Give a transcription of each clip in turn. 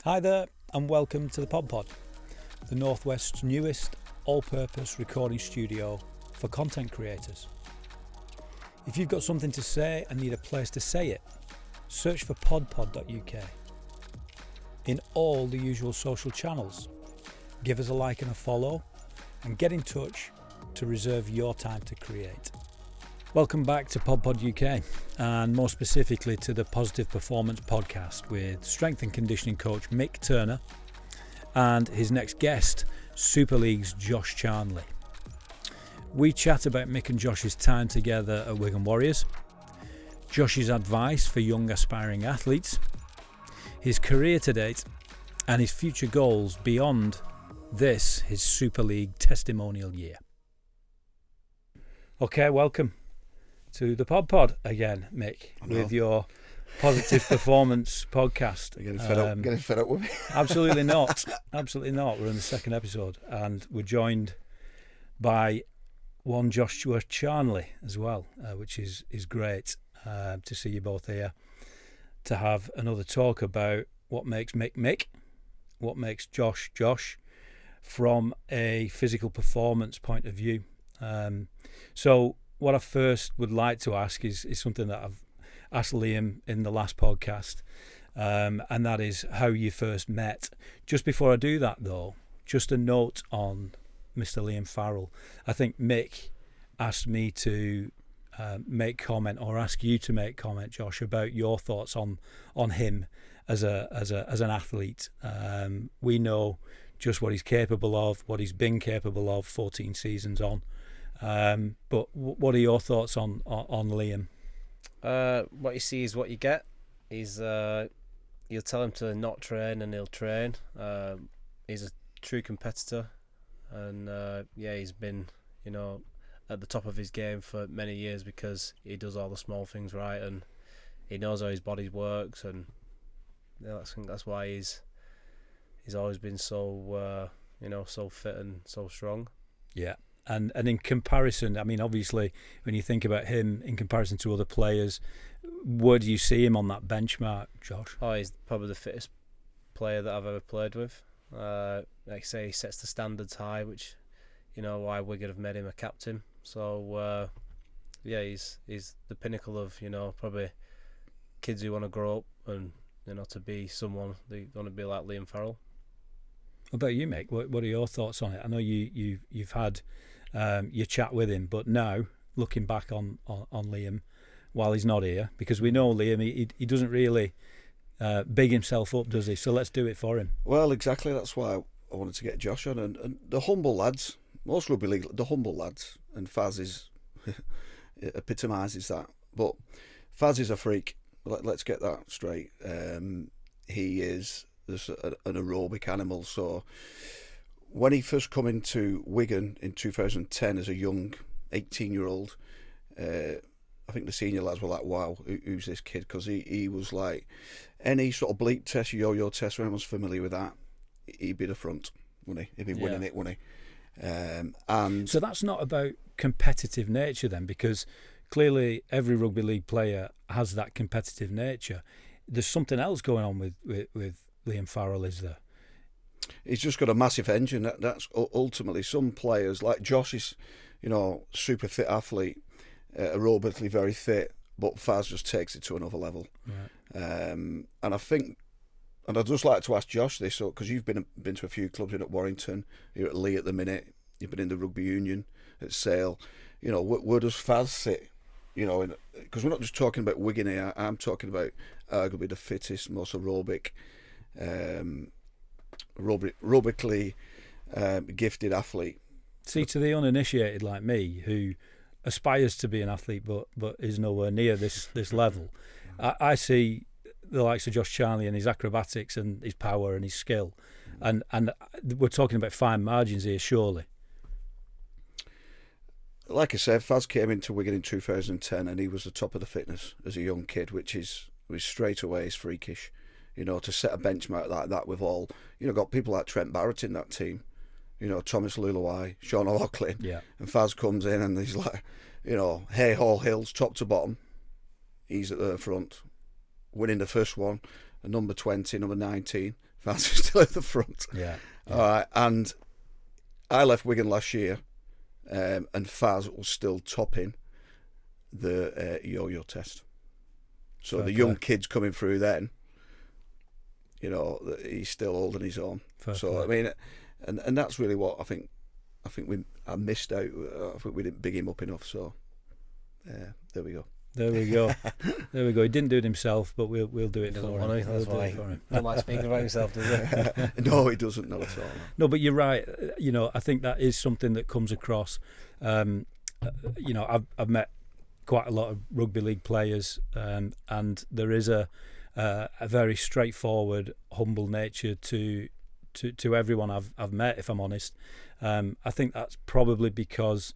Hi there and welcome to the Pod, the Northwest's newest all-purpose recording studio for content creators. If you've got something to say and need a place to say it, search for podpod.uk. In all the usual social channels, give us a like and a follow and get in touch to reserve your time to create. Welcome back to Pod UK and more specifically to the Positive Performance Podcast with strength and conditioning coach Mick Turner and his next guest, Super League's Josh Charnley. We chat about Mick and Josh's time together at Wigan Warriors, Josh's advice for young aspiring athletes, his career to date and his future goals beyond this, his Super League testimonial year. Okay, welcome to the Pod again, Mick, with your Positive Performance Podcast. You're getting fed up with me? Absolutely not. Absolutely not. We're in the second episode and we're joined by one Joshua Charnley as well, which is great to see you both here, to have another talk about what makes Mick, what makes Josh, from a physical performance point of view. So what I first would like to ask is something that I've asked Liam in the last podcast, and that is how you first met. Just before I do that though, just a note on Mr. Liam Farrell. I think Mick asked me to make comment, or ask you to make comment, Josh, about your thoughts on him as an athlete. We know just what he's capable of, what he's been capable of 14 seasons on. But what are your thoughts on Liam? What you see is what you get. You'll tell him to not train and he'll train. He's a true competitor, and he's been, at the top of his game for many years because he does all the small things right and he knows how his body works, and I think that's why he's always been so so fit and so strong. Yeah. And in comparison, I mean, obviously, when you think about him in comparison to other players, where do you see him on that benchmark, Josh? Oh, he's probably the fittest player that I've ever played with. Like I say, he sets the standards high, which, why Wigan have made him a captain. So, he's the pinnacle of, probably kids who want to grow up and, to be someone, they want to be like Liam Farrell. What about you, Mick? What are your thoughts on it? I know you've had your chat with him, but now looking back on Liam while he's not here, because we know Liam, he doesn't really big himself up, does he? So let's do it for him. Well, exactly. That's why I wanted to get Josh on, and the humble lads, most rugby league, the humble lads, and Faz epitomises that. But Faz is a freak. Let's get that straight. He is just an aerobic animal. So when he first come into Wigan in 2010 as a young 18-year-old, I think the senior lads were like, wow, who's this kid? Because he was like, any sort of bleep test, yo-yo test, when everyone's familiar with that, he'd be the front, wouldn't he? He'd be winning it, wouldn't he? And so that's not about competitive nature then, because clearly every rugby league player has that competitive nature. There's something else going on with Liam Farrell, is there? He's just got a massive engine. That's ultimately, some players like Josh is, super fit athlete, aerobically very fit, but Faz just takes it to another level. Right. And I think, and I'd just like to ask Josh this, because you've been to a few clubs in at Warrington, you're at Lee at the minute, you've been in the rugby union at Sale. Where does Faz sit? Because we're not just talking about Wigan here. I'm talking about arguably the fittest, most aerobically gifted athlete. See, to the uninitiated like me, who aspires to be an athlete but is nowhere near this level, I see the likes of Josh Charnley and his acrobatics and his power and his skill, and we're talking about fine margins here, surely. Like I said, Faz came into Wigan in 2010 and he was the top of the fitness as a young kid, which straight away is freakish. To set a benchmark like that with all, got people like Trent Barrett in that team, Thomas Luluai, Sean O'Loughlin, and Faz comes in and he's like, Hay Hall Hills, top to bottom, he's at the front, winning the first one, a number 20, number 19. Faz is still at the front. Yeah. All right, and I left Wigan last year, and Faz was still topping the yo-yo test. So Fair the young play. kids coming through then, he's still holding his own. Fair So play. I mean, and that's really what I think I missed out. I think we didn't big him up enough. So there we go. There we go. There we go. He didn't do it himself, but we'll do it He doesn't for want him. to, that's We'll do why. it for him. Don't like speaking about himself, does he? No, he doesn't. Not at all. No, but you're right. I think that is something that comes across. I've met quite a lot of rugby league players, and there is a very straightforward, humble nature to everyone I've met. If I'm honest, I think that's probably because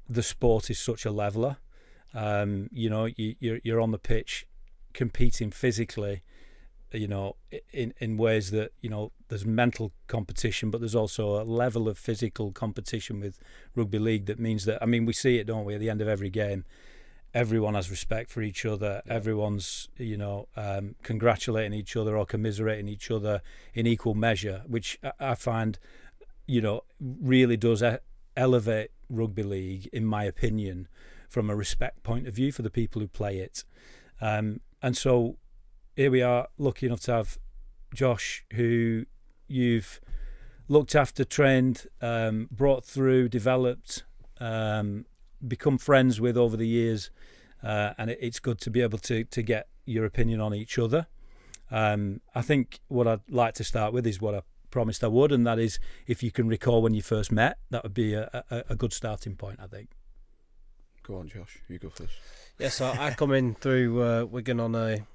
the sport is such a leveler. You're on the pitch competing physically, in ways that, there's mental competition, but there's also a level of physical competition with rugby league that means that, we see it, don't we, at the end of every game, everyone has respect for each other. Yeah. Everyone's, congratulating each other or commiserating each other in equal measure, which I find, really does elevate rugby league, in my opinion, from a respect point of view for the people who play it. And so here we are, lucky enough to have Josh, who you've looked after, trained, brought through, developed, become friends with over the years, and it's good to be able to get your opinion on each other. I think what I'd like to start with is what I promised I would, and that is, if you can recall when you first met, that would be a good starting point, I think. Go on, Josh. You go first. Yeah, so I come in through Wigan on a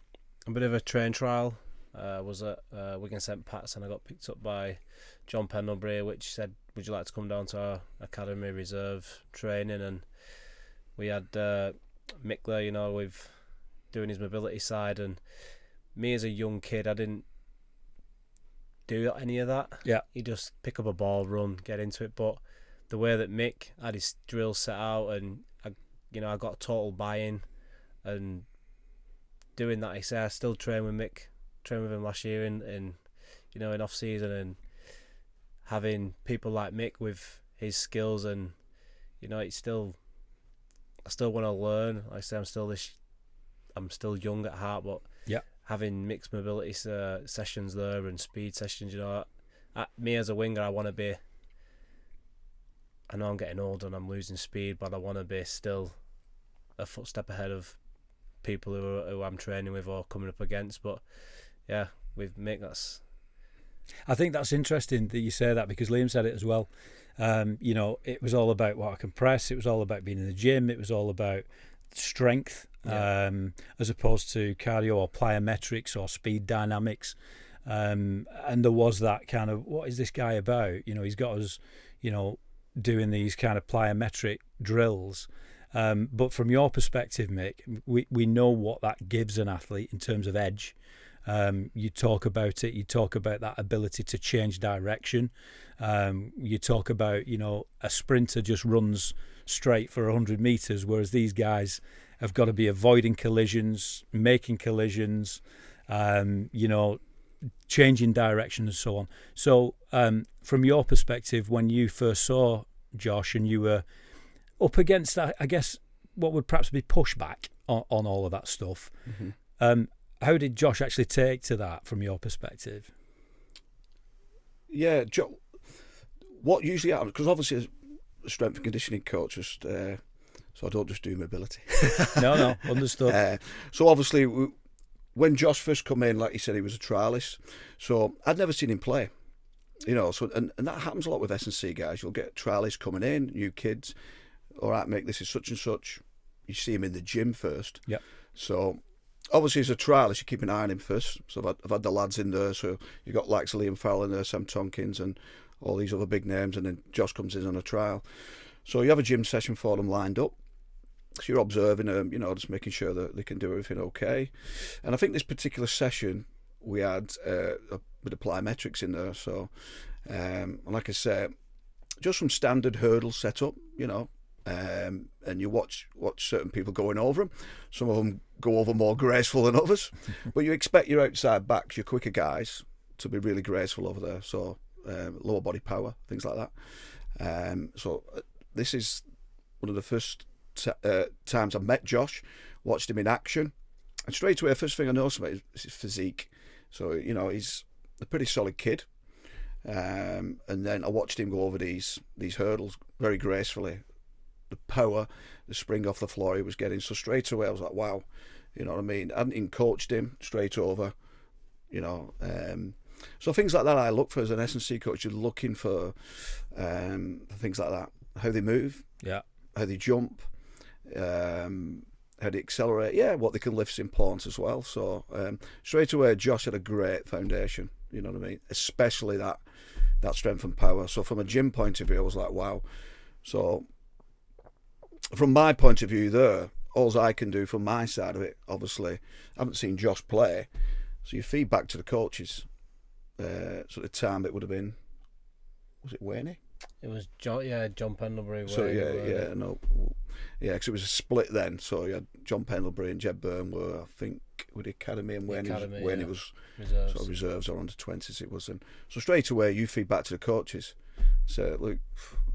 bit of a train trial. Was at Wigan St Pat's, and I got picked up by John Pendlebury, which said, "Would you like to come down to our academy reserve training?" And we had Mick there, with doing his mobility side, and me as a young kid, I didn't do any of that. Yeah, you just pick up a ball, run, get into it. But the way that Mick had his drill set out, and I got total buy-in, and doing that, I say I still train with Mick, trained with him last year in off season, and having people like Mick with his skills, and I still want to learn. Like I say, I'm still young at heart, but yeah, having Mick's mobility sessions there and speed sessions, me as a winger, I want to be. I know I'm getting older and I'm losing speed, but I want to be still a footstep ahead of people who I'm training with or coming up against. But yeah, with Mick, I think that's interesting that you say that, because Liam said it as well. It was all about what I can press. It was all about being in the gym. It was all about strength, as opposed to cardio or plyometrics or speed dynamics. And there was that kind of, what is this guy about? He's got us, doing these kind of plyometric drills. But from your perspective, Mick, we know what that gives an athlete in terms of edge. You talk about it. You talk about that ability to change direction. You talk about, a sprinter just runs straight for 100 metres, whereas these guys have got to be avoiding collisions, making collisions, changing direction and so on. So from your perspective, when you first saw Josh and you were up against, I guess, what would perhaps be pushback on all of that stuff, how did Josh actually take to that from your perspective? Yeah, what usually happens, because obviously as a strength and conditioning coach, so I don't just do mobility. No, understood. So obviously, when Josh first come in, like he said, he was a trialist, so I'd never seen him play. So and that happens a lot with S&C guys. You'll get trialists coming in, new kids. All right, Mick, this is such and such. You see him in the gym first. Yeah. So obviously, as a trialist, you keep an eye on him first. So I've had the lads in there. So you got likes of Liam Farrell in there, Sam Tompkins, and all these other big names. And then Josh comes in on a trial. So you have a gym session for them lined up. So you're observing them, just making sure that they can do everything okay. And I think this particular session we had with the plyometrics in there. So, and like I said, just some standard hurdle setup, and you watch certain people going over them. Some of them go over more graceful than others, but you expect your outside backs, your quicker guys, to be really graceful over there. So lower body power, things like that. So this is one of the first times I've met Josh, watched him in action, and straight away, first thing I noticed about is his physique. So he's a pretty solid kid. And then I watched him go over these hurdles very gracefully. The power, the spring off the floor he was getting. So straight away I was like, wow, you know what I mean? I hadn't even coached him straight over, So things like that I look for as an S&C coach. You're looking for things like that. How they move, how they jump, how they accelerate. What they can lift is important as well. So straight away Josh had a great foundation, you know what I mean? Especially that strength and power. So from a gym point of view, I was like, wow. So from my point of view there, all I can do from my side of it, obviously, I haven't seen Josh play, so you feed back to the coaches. So at the time it would have been, was it Wayne? It was John Pendlebury. So because it was a split then. So you had John Pendlebury and Jed Byrne were, I think, with the academy, and Wayne was reserves. Sort of reserves or under 20s it was. And so straight away you feed back to the coaches. So look,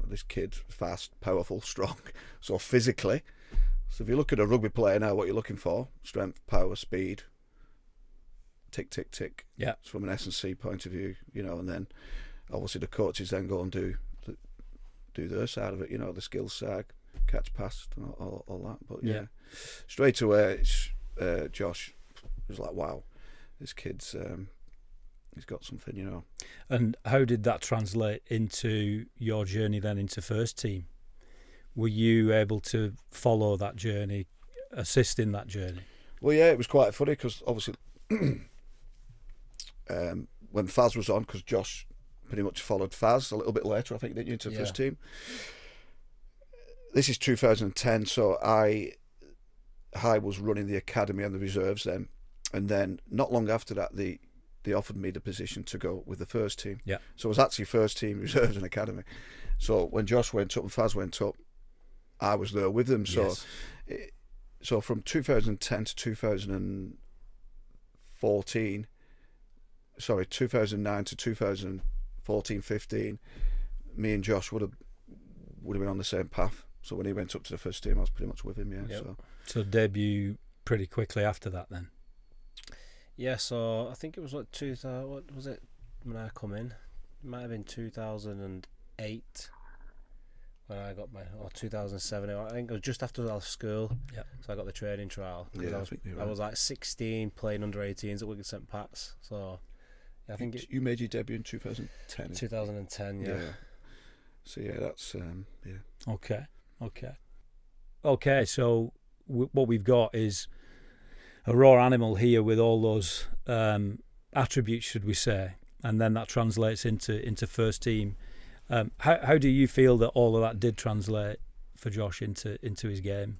this kid fast, powerful, strong. So physically, so if you look at a rugby player now, what you're looking for: strength, power, speed. Tick, tick, tick. Yeah. It's from an S&C point of view, and then obviously the coaches then go and do their side of it, the skills side, catch, pass, and all that. But straight away, it's, Josh was like, wow, this kid's he's got something, And how did that translate into your journey then into first team? Were you able to follow that journey, assist in that journey? Well, yeah, it was quite funny because obviously when Faz was on, because Josh pretty much followed Faz a little bit later, I think, didn't you, into the first team? This is 2010, so I was running the academy and the reserves then, and then not long after that, they offered me the position to go with the first team. Yeah. So it was actually first team, reserves, and academy. So when Josh went up and Faz went up, I was there with them. So, so from 2010 to 2014, 2009 to 2014-15, me and Josh would have been on the same path. So when he went up to the first team, I was pretty much with him. Yeah. Yep. So debut pretty quickly after that, then. Yeah. So I think it was like 2000. What was it when I come in? It might have been 2008 when I got or 2007. I think it was just after I left school. Yeah. So I got the training trial. Yeah, I was like 16 playing under 18s at Wigan St Pat's. So yeah, I think you made your debut in 2010. 2010. Yeah. So yeah, that's Okay. So what we've got is a raw animal here with all those attributes, should we say, and then that translates into first team. How do you feel that all of that did translate for Josh into his game?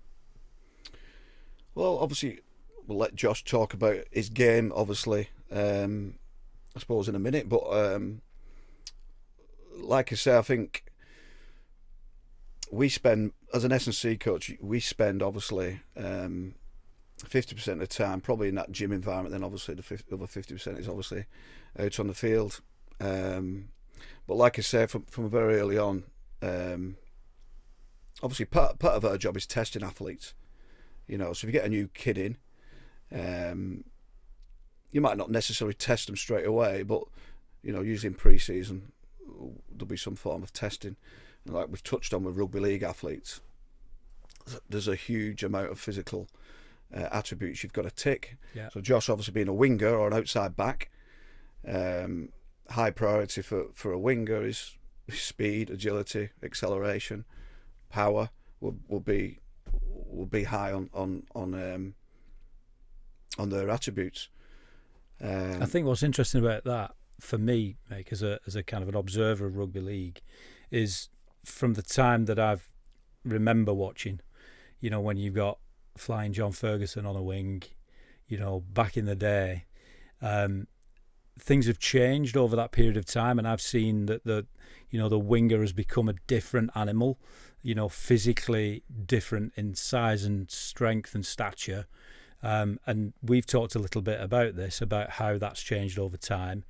Well, obviously, we'll let Josh talk about his game, obviously, I suppose, in a minute. But like I say, I think we spend, as an S&C coach, we spend, obviously, 50% of the time probably in that gym environment. Then, obviously, the other 50% is obviously out on the field. But like I say, from very early on, obviously part of our job is testing athletes. So if you get a new kid in, you might not necessarily test them straight away, but usually in pre-season there'll be some form of testing. And like we've touched on with rugby league athletes, there's a huge amount of physical attributes you've got to tick. Yeah. So Josh, obviously being a winger or an outside back, high priority for a winger is speed, agility, acceleration, power will be high on their attributes. I think what's interesting about that for me, Mike, as a kind of an observer of rugby league, is from the time that I've remember watching, when you got Flying John Ferguson on a wing, back in the day, things have changed over that period of time, and I've seen that the winger has become a different animal, physically different in size and strength and stature. And we've talked a little bit about this, about how that's changed over time.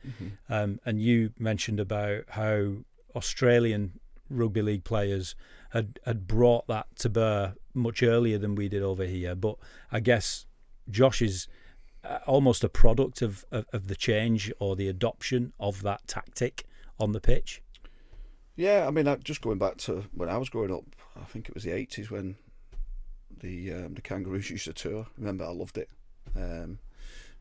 And you mentioned about how Australian rugby league players had brought that to bear much earlier than we did over here. But I guess Josh is almost a product of the change or the adoption of that tactic on the pitch. Yeah, I mean, just going back to when I was growing up, I think it was the 80s when the Kangaroos used to tour. Remember, I loved it.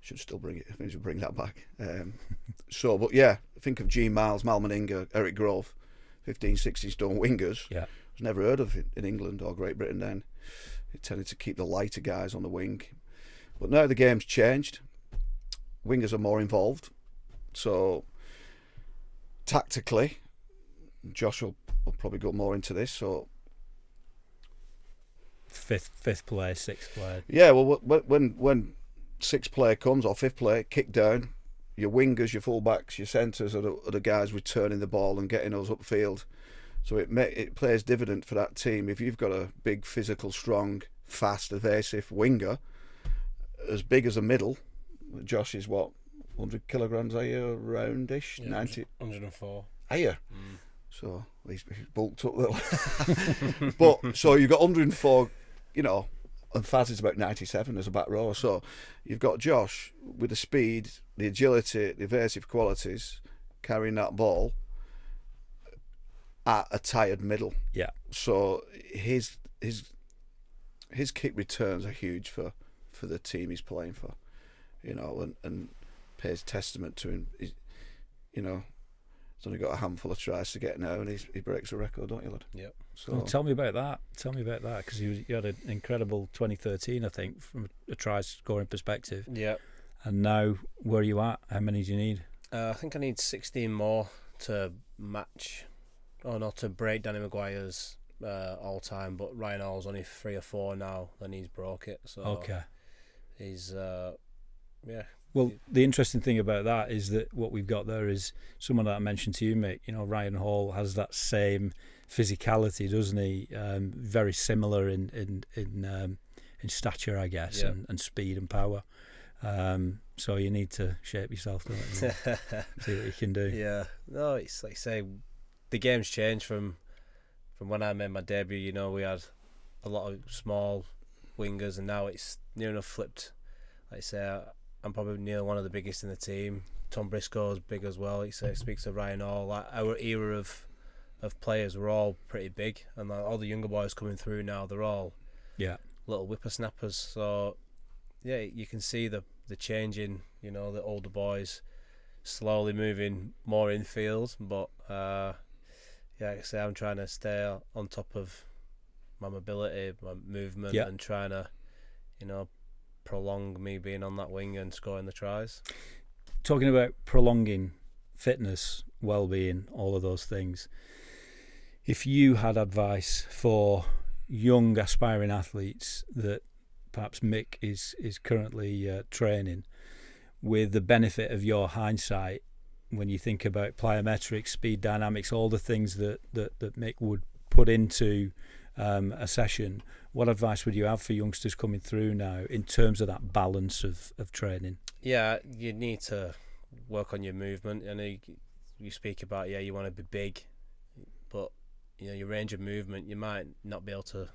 Should still bring it. I think we should bring that back. But yeah, think of Gene Miles, Mal Meninga, Eric Grove, 15, 16 stone wingers. Yeah, was never heard of it in England or Great Britain then. It tended to keep the lighter guys on the wing. But now the game's changed. Wingers are more involved. So tactically, Josh will probably go more into this. So fifth player, sixth player. Yeah, well, when sixth player comes or fifth player, kick down, your wingers, your fullbacks, your centres are the guys returning the ball and getting us upfield. So it plays dividend for that team. If you've got a big, physical, strong, fast, evasive winger, as big as a middle, Josh is what, 100 kilograms a year, roundish, yeah, 90. 104. Are you? So he's bulked up a little. But so you've got 104, and Faz is about 97 as a back row. So you've got Josh with the speed, the agility, the evasive qualities, carrying that ball at a tired middle. Yeah. So his kick returns are huge for the team he's playing for, and pays testament to him. He's only got a handful of tries to get now, and he breaks a record, don't you, lad? Yep. So Well, tell me about that. Because you had an incredible 2013, I think, from a try scoring perspective. Yeah. And now, where are you at? How many do you need? I think I need 16 more to match, or not to break Danny Maguire's all time. But Ryan Hall's only 3 or 4 now, and he's broke it. So Okay. He's Well, the interesting thing about that is that what we've got there is someone that I mentioned to you, Mick. Ryan Hall has that same physicality, doesn't he? Very similar in stature, I guess, Yeah. and speed and power. So you need to shape yourself, don't you? See what you can do. Yeah. No, it's like say the game's changed from when I made my debut. We had a lot of small wingers, and now it's near enough flipped. Like I say, I'm probably near one of the biggest in the team. Tom Briscoe's big as well. It speaks of Ryan Hall. Like our era of players were all pretty big, and like all the younger boys coming through now, they're all little whippersnappers. So yeah, you can see the change in the older boys slowly moving more infield. But like I say, I'm trying to stay on top of my mobility, my movement, and trying to prolong me being on that wing and scoring the tries. Talking about prolonging fitness, well-being, all of those things, if you had advice for young aspiring athletes that perhaps Mick is currently training, with the benefit of your hindsight, when you think about plyometrics, speed dynamics, all the things that Mick would put into a session, what advice would you have for youngsters coming through now in terms of that balance of training? Yeah, you need to work on your movement. I know you speak about you want to be big, but your range of movement, you might not be able to,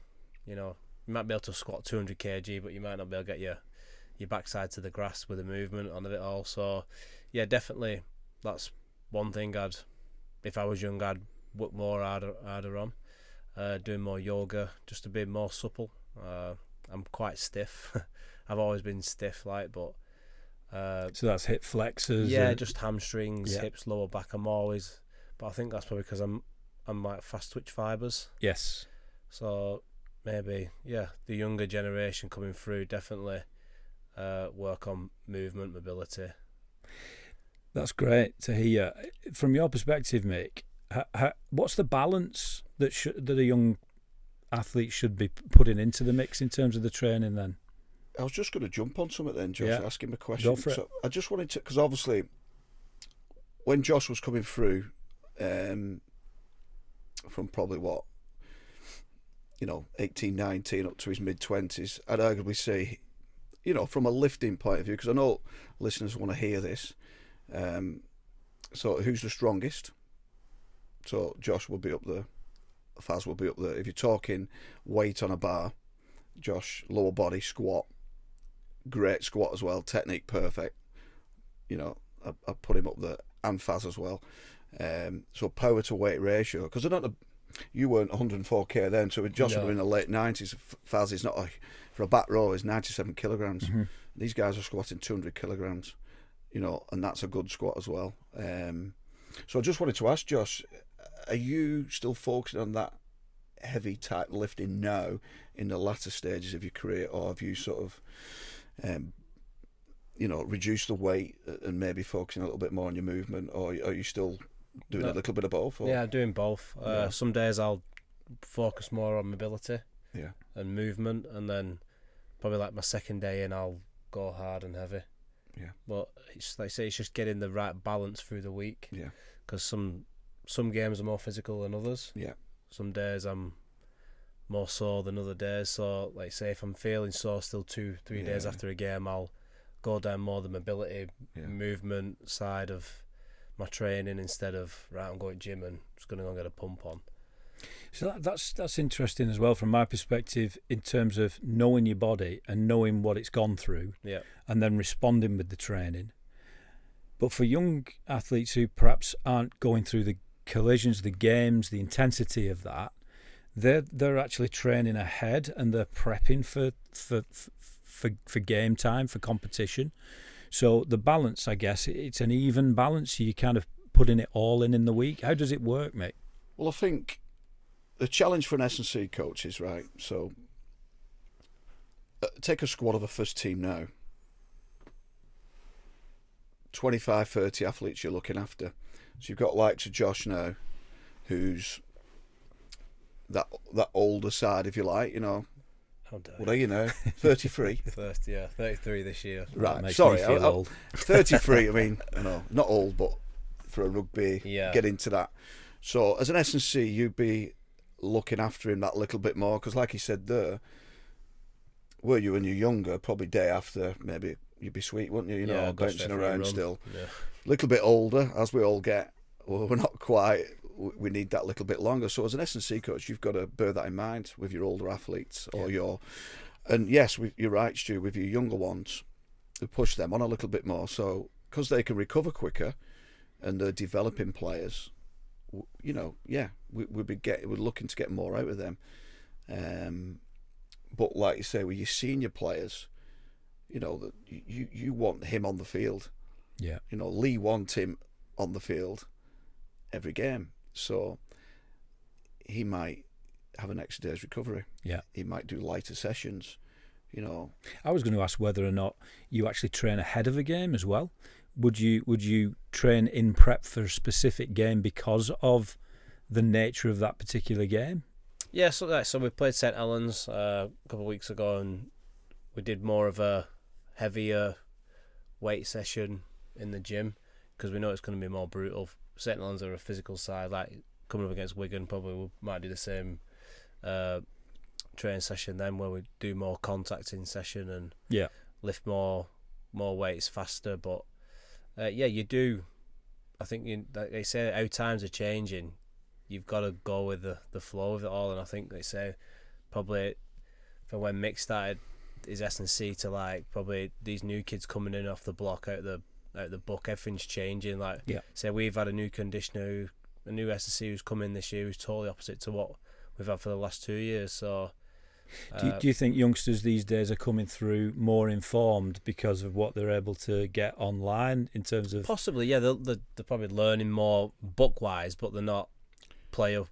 you might be able to squat 200 kg, but you might not be able to get your backside to the grass with the movement on it all. So yeah, definitely that's one thing if I was young, I'd work more harder on. Doing more yoga just to be more supple. I'm quite stiff. I've always been stiff, but so that's hip flexors. Yeah, just hamstrings, Yeah. hips, lower back. But I think that's probably because I'm like fast twitch fibres. Yes. So maybe the younger generation coming through definitely work on movement, mobility. That's great to hear. From your perspective, Mick, what's the balance that a young athlete should be putting into the mix in terms of the training then? I was just going to jump on something then, Josh, asking a question. Go for it. So I just wanted to, because obviously when Josh was coming through, from probably 18, 19 up to his mid-20s, I'd arguably say, from a lifting point of view, because I know listeners want to hear this. So who's the strongest? So Josh will be up there. Faz will be up there. If you're talking weight on a bar, Josh, lower body, squat, great squat as well, technique perfect. I put him up there, and Faz as well. So power to weight ratio, because you weren't 104k then, so with Josh were in the late 90s. Faz is not for a back row is 97 kilograms. Mm-hmm. These guys are squatting 200 kilograms, and that's a good squat as well. So I just wanted to ask Josh, are you still focusing on that heavy type lifting now in the latter stages of your career, or have you sort of reduced the weight and maybe focusing a little bit more on your movement, or are you still doing a little bit of both? Or? Yeah, I'm doing both. Some days I'll focus more on mobility and movement, and then probably like my second day in, I'll go hard and heavy. Yeah. But it's like I say, it's just getting the right balance through the week. Yeah. Because some games are more physical than others. Yeah. Some days I'm more sore than other days. So like say if I'm feeling sore still 2-3 days after a game, I'll go down more the mobility, movement side of my training instead of I'm going to gym and just going to go and get a pump on. So that's interesting as well from my perspective, in terms of knowing your body and knowing what it's gone through, and then responding with the training. But for young athletes who perhaps aren't going through the collisions, the games, the intensity of that, they're actually training ahead and they're prepping for game time, for competition. So the balance, I guess, it's an even balance. You're kind of putting it all in the week. How does it work, mate? Well, I think the challenge for an S&C coach is, right, so take a squad of a first team now. 25, 30 athletes you're looking after. So you've got likes of Josh now, who's that older side, if you like, How dare what are you now? 33? 33 this year. Right, sorry, I'm old. 33, I mean, not old, but for a rugby, get into that. So as an S&C, you'd be looking after him that little bit more, because like he said there, were you when you're younger, probably day after, maybe you'd be sweet, wouldn't you? Bouncing around still. Yeah. A little bit older, as we all get. Well, we're not quite. We need that little bit longer. So as an S&C coach, you've got to bear that in mind with your older athletes and yes, you're right, Stu, with your younger ones, to push them on a little bit more. So because they can recover quicker and they're developing players, we're looking to get more out of them. But like you say, with your senior players, that you want him on the field. Yeah. Lee wants him on the field every game. So he might have an extra day's recovery. Yeah. He might do lighter sessions. I was going to ask whether or not you actually train ahead of a game as well. Would you train in prep for a specific game because of the nature of that particular game? Yeah, so we played St Helens a couple of weeks ago, and we did more of a heavier weight session in the gym because we know it's going to be more brutal. St Helens are a physical side, like coming up against Wigan, probably we might do the same training session then, where we do more contacting session and lift more weights faster. But you do. I think like they say, how times are changing. You've got to go with the flow of it all, and I think they say probably from when Mick started his S&C to like probably these new kids coming in off the block out the book, everything's changing. Like say we've had a new conditioner, a new S&C who's come in this year who's totally opposite to what we've had for the last 2 years. So do you think youngsters these days are coming through more informed because of what they're able to get online in terms of possibly they're probably learning more book wise, but they're not player.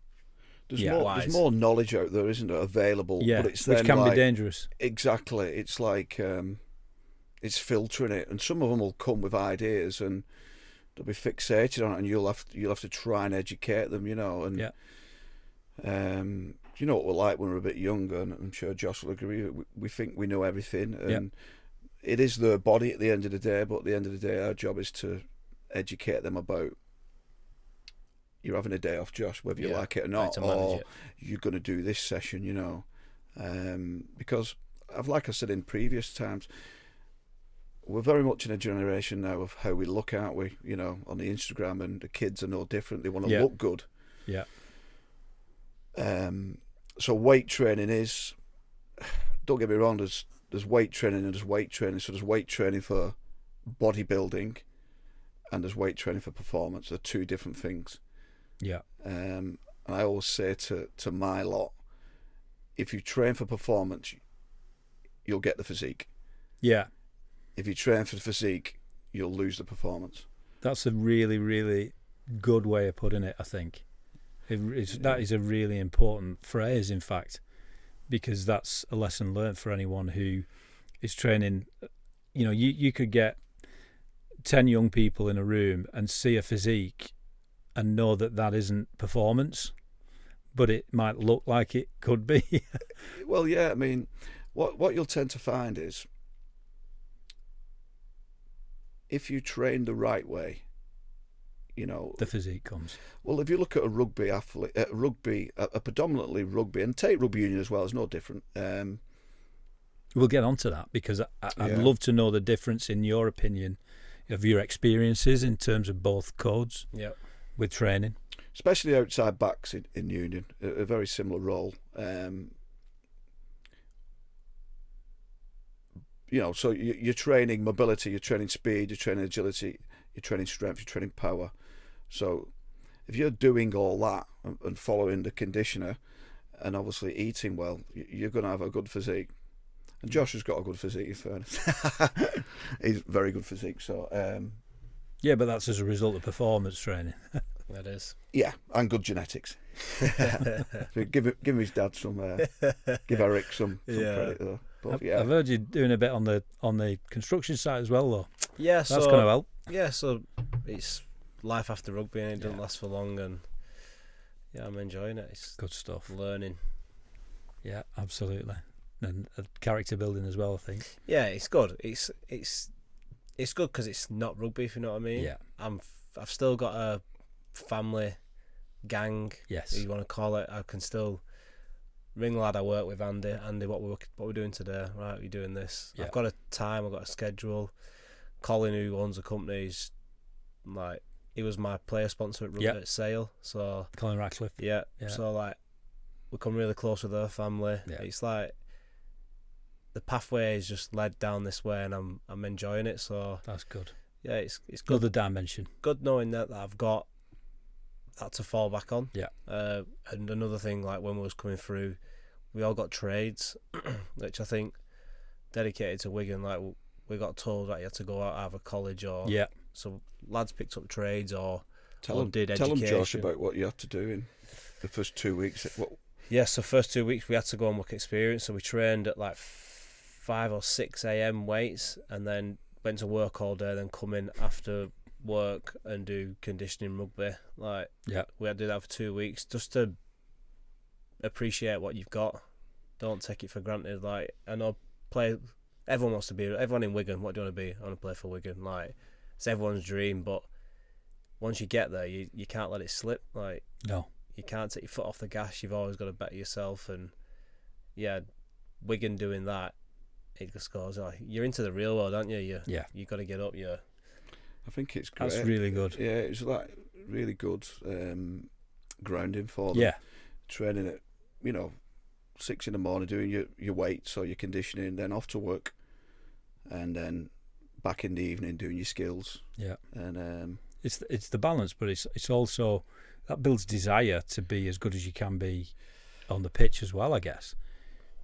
There's more knowledge out there, isn't there, available? Yeah, but it's which can be dangerous. Exactly. It's like it's filtering it, and some of them will come with ideas and they'll be fixated on it, and you'll have to try and educate them, And you know what we're like when we're a bit younger, and I'm sure Josh will agree. We think we know everything, and it is their body at the end of the day. But at the end of the day, our job is to educate them about you're having a day off, Josh, whether you like it or How not, to manage or it. you're going to do this session, because like I said in previous times, we're very much in a generation now of how we look, aren't we? On the Instagram, and the kids are no different. They want to look good. Yeah. So weight training is, don't get me wrong, there's weight training and there's weight training. So there's weight training for bodybuilding and there's weight training for performance. They're two different things. Yeah. And I always say to my lot, if you train for performance, you'll get the physique. Yeah. If you train for the physique, you'll lose the performance. That's a really, really good way of putting it, I think. That is a really important phrase, in fact, because that's a lesson learned for anyone who is training. You could get 10 young people in a room and see a physique and know that isn't performance, but it might look like it could be. Well, yeah, I mean, what you'll tend to find is if you train the right way, the physique comes. Well, if you look at a rugby athlete, a predominantly rugby, and take rugby union as well, it's no different. We'll get onto that because I'd love to know the difference, in your opinion, of your experiences in terms of both codes with training. Especially outside backs in union, a very similar role. So you're training mobility, you're training speed, you're training agility, you're training strength, you're training power. So if you're doing all that and following the conditioner and obviously eating well, you're going to have a good physique. And Josh has got a good physique, in fairness. He's very good physique. So yeah, but that's as a result of performance training. That is. Yeah, and good genetics. So give him his dad some. Give Eric some credit though. But, I've heard you doing a bit on the construction site as well, though. Yeah, that's going to help. Yeah, so it's life after rugby, and it doesn't last for long, and I'm enjoying it. It's good stuff. Learning. Yeah, absolutely, and character building as well, I think. Yeah, it's good. It's good because it's not rugby, if you know what I mean. Yeah. I've still got a family gang. Yes. If you want to call it. I can still ring the lad I work with, Andy, what we're doing today. Right, we're doing this. Yeah. I've got a time, I've got a schedule. Colin, who owns the company, is like, he was my player sponsor at rugby at Sale. So Colin Ratcliffe. Yeah. So like, we come really close with her family. Yeah. It's like the pathway is just led down this way, and I'm enjoying it. So that's good. Yeah, it's good. Another dimension. Good knowing that I've got that to fall back on. Yeah. And another thing, like when we was coming through, we all got trades, which I think dedicated to Wigan. Like we got told that you had to go out of college, or so lads picked up trades or did education. Tell them, Josh, about what you had to do in the first 2 weeks. Yes, so first 2 weeks we had to go and work experience. So we trained at like 5 or 6 a.m. weights, and then went to work all day. Then come in after work and do conditioning rugby. Like we had to do that for 2 weeks just to appreciate what you've got. Don't take it for granted. Like I know everyone in Wigan. What do you want to be? I want to play for Wigan. Like it's everyone's dream, but once you get there, you can't let it slip. Like no, you can't take your foot off the gas. You've always got to better yourself. And Wigan doing that, it just goes, you're into the real world, aren't you? You got to get up. I think it's great. That's really good. Yeah, it's like really good grounding for them. Yeah, training at 6 a.m, doing your weights or your conditioning, then off to work, and then back in the evening doing your skills. Yeah, and it's the balance, but it's also that builds desire to be as good as you can be on the pitch as well, I guess.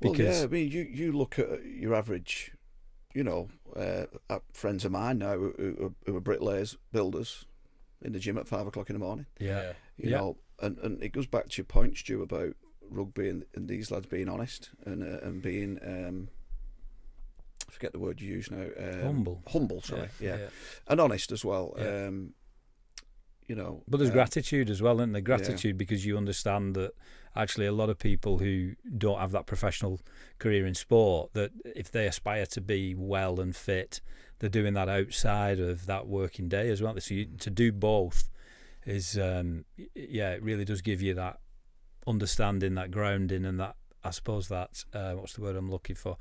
Because I mean, you look at your average, friends of mine now who are bricklayers, builders, in the gym at 5 o'clock in the morning. You know, and it goes back to your point, Stu, about rugby and these lads being honest and being I forget the word you use now. Humble, sorry. Yeah. And honest as well. Yeah. But there's gratitude as well, isn't there? Gratitude because you understand that actually a lot of people who don't have that professional career in sport, that if they aspire to be well and fit, they're doing that outside of that working day as well. So to do both is, it really does give you that understanding, that grounding, and that, I suppose, that what's the word I'm looking for?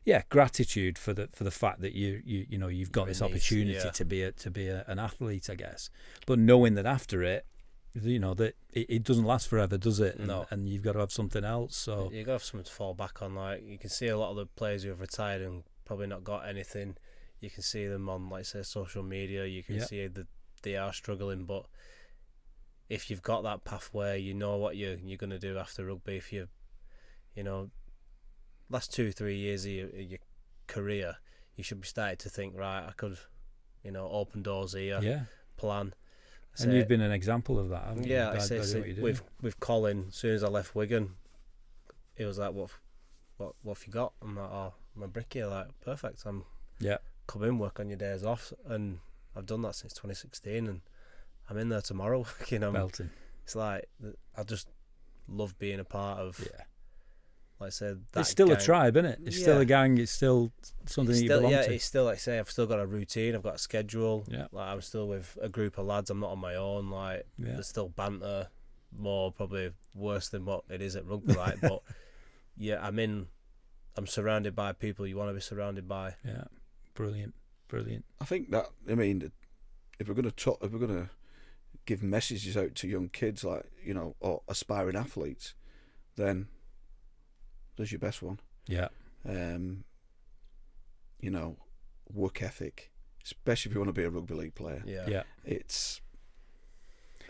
Yeah, gratitude for the fact that you've got this opportunity to be an athlete, I guess. But knowing that after it, that it doesn't last forever, does it? No. And you've got to have something else. So you've got to have something to fall back on. Like, you can see a lot of the players who have retired and probably not got anything. You can see them on, like, say, social media. You can see that they are struggling, but if you've got that pathway, you know what you're going to do after rugby. If last 2-3 years of your career, you should be starting to think, right, I could, open doors here, plan. And you've been an example of that, haven't you? Yeah, I say with Colin, as soon as I left Wigan, it was like, what have you got? I'm like, oh, I'm a brickie. Like, perfect. Come in, work on your days off, and I've done that since 2016, and I'm in there tomorrow. Belting. It's like, I just love being a part of. Yeah. Like I said, it's still gang. A tribe, isn't it? It's still a gang. It's still something you belong to. Yeah, it's still, like I say, I've still got a routine. I've got a schedule. Yeah. Like, I'm still with a group of lads. I'm not on my own. Like, there's still banter, more probably worse than what it is at rugby. Like, but yeah, I'm surrounded by people you want to be surrounded by. Yeah, brilliant. I think that, if we're going to give messages out to young kids, like, or aspiring athletes, then there's your best one. Yeah. Work ethic, especially if you want to be a rugby league player. Yeah.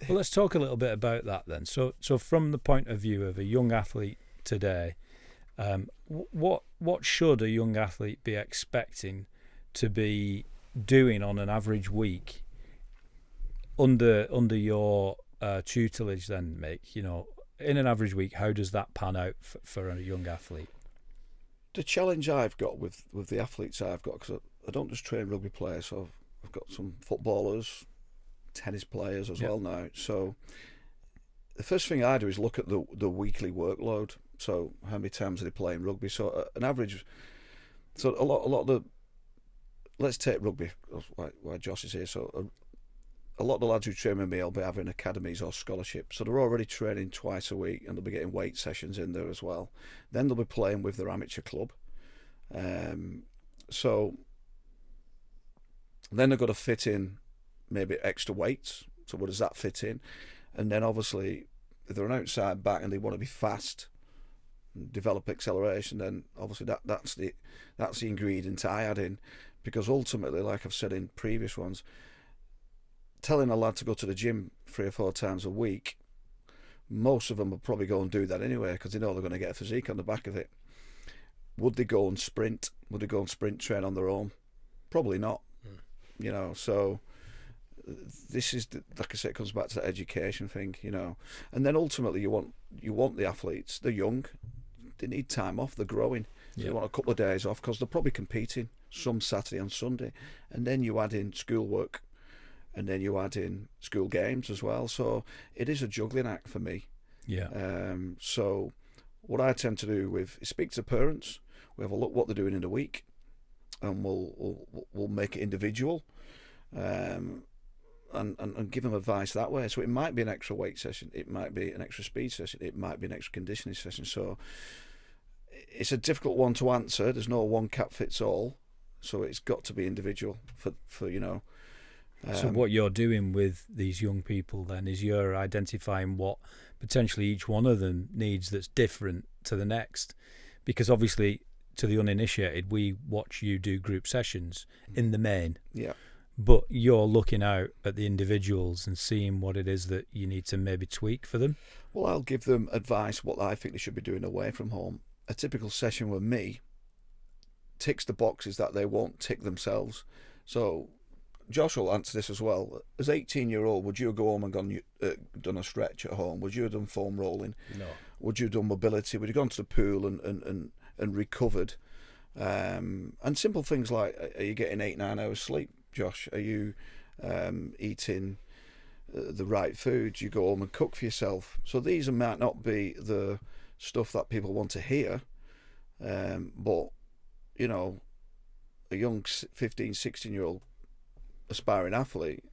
Well, let's talk a little bit about that then. So from the point of view of a young athlete today, what should a young athlete be expecting to be doing on an average week under your tutelage then, Mick? In an average week, how does that pan out for a young athlete? The challenge I've got with the athletes I've got, because I don't just train rugby players, so I've got some footballers, tennis players as well now. So the first thing I do is look at the weekly workload. So how many times are they playing rugby? So an average. So a lot of the. Let's take rugby. Why Josh is here. So a lot of the lads who train with me will be having academies or scholarships. So they're already training twice a week, and they'll be getting weight sessions in there as well. Then they'll be playing with their amateur club. So then they've got to fit in maybe extra weights. So where does that fit in? And then obviously, if they're an outside back and they want to be fast, develop acceleration, then obviously that's the ingredient I add in, because ultimately, like I've said in previous ones, telling a lad to go to the gym 3 or 4 times a week, most of them will probably go and do that anyway, because they know they're going to get a physique on the back of it. Would they go and sprint? Would they go and sprint train on their own? Probably not. So this is like I said, it comes back to that education thing, And then ultimately, you want the athletes. They're young. They need time off. They're growing. So you want a couple of days off, because they're probably competing some Saturday and Sunday, and then you add in schoolwork, and then you add in school games as well. So it is a juggling act for me. Yeah. So what I tend to do is speak to parents. We have a look what they're doing in the week, and we'll make it individual, and give them advice that way. So it might be an extra weight session, it might be an extra speed session, it might be an extra conditioning session. So it's a difficult one to answer. There's no one cap fits all. So it's got to be individual for. So what you're doing with these young people then is you're identifying what potentially each one of them needs that's different to the next. Because obviously, to the uninitiated, we watch you do group sessions in the main. Yeah. But you're looking out at the individuals and seeing what it is that you need to maybe tweak for them. Well, I'll give them advice what I think they should be doing away from home. A typical session with me ticks the boxes that they won't tick themselves. So Josh will answer this as well. As 18-year-old, would you go home and done a stretch at home? Would you have done foam rolling? No. Would you have done mobility? Would you have gone to the pool and recovered? And simple things like, are you getting 8-9 hours sleep, Josh? Are you eating the right foods? You go home and cook for yourself. So these might not be the stuff that people want to hear, but a young 15, 16-year-old aspiring athlete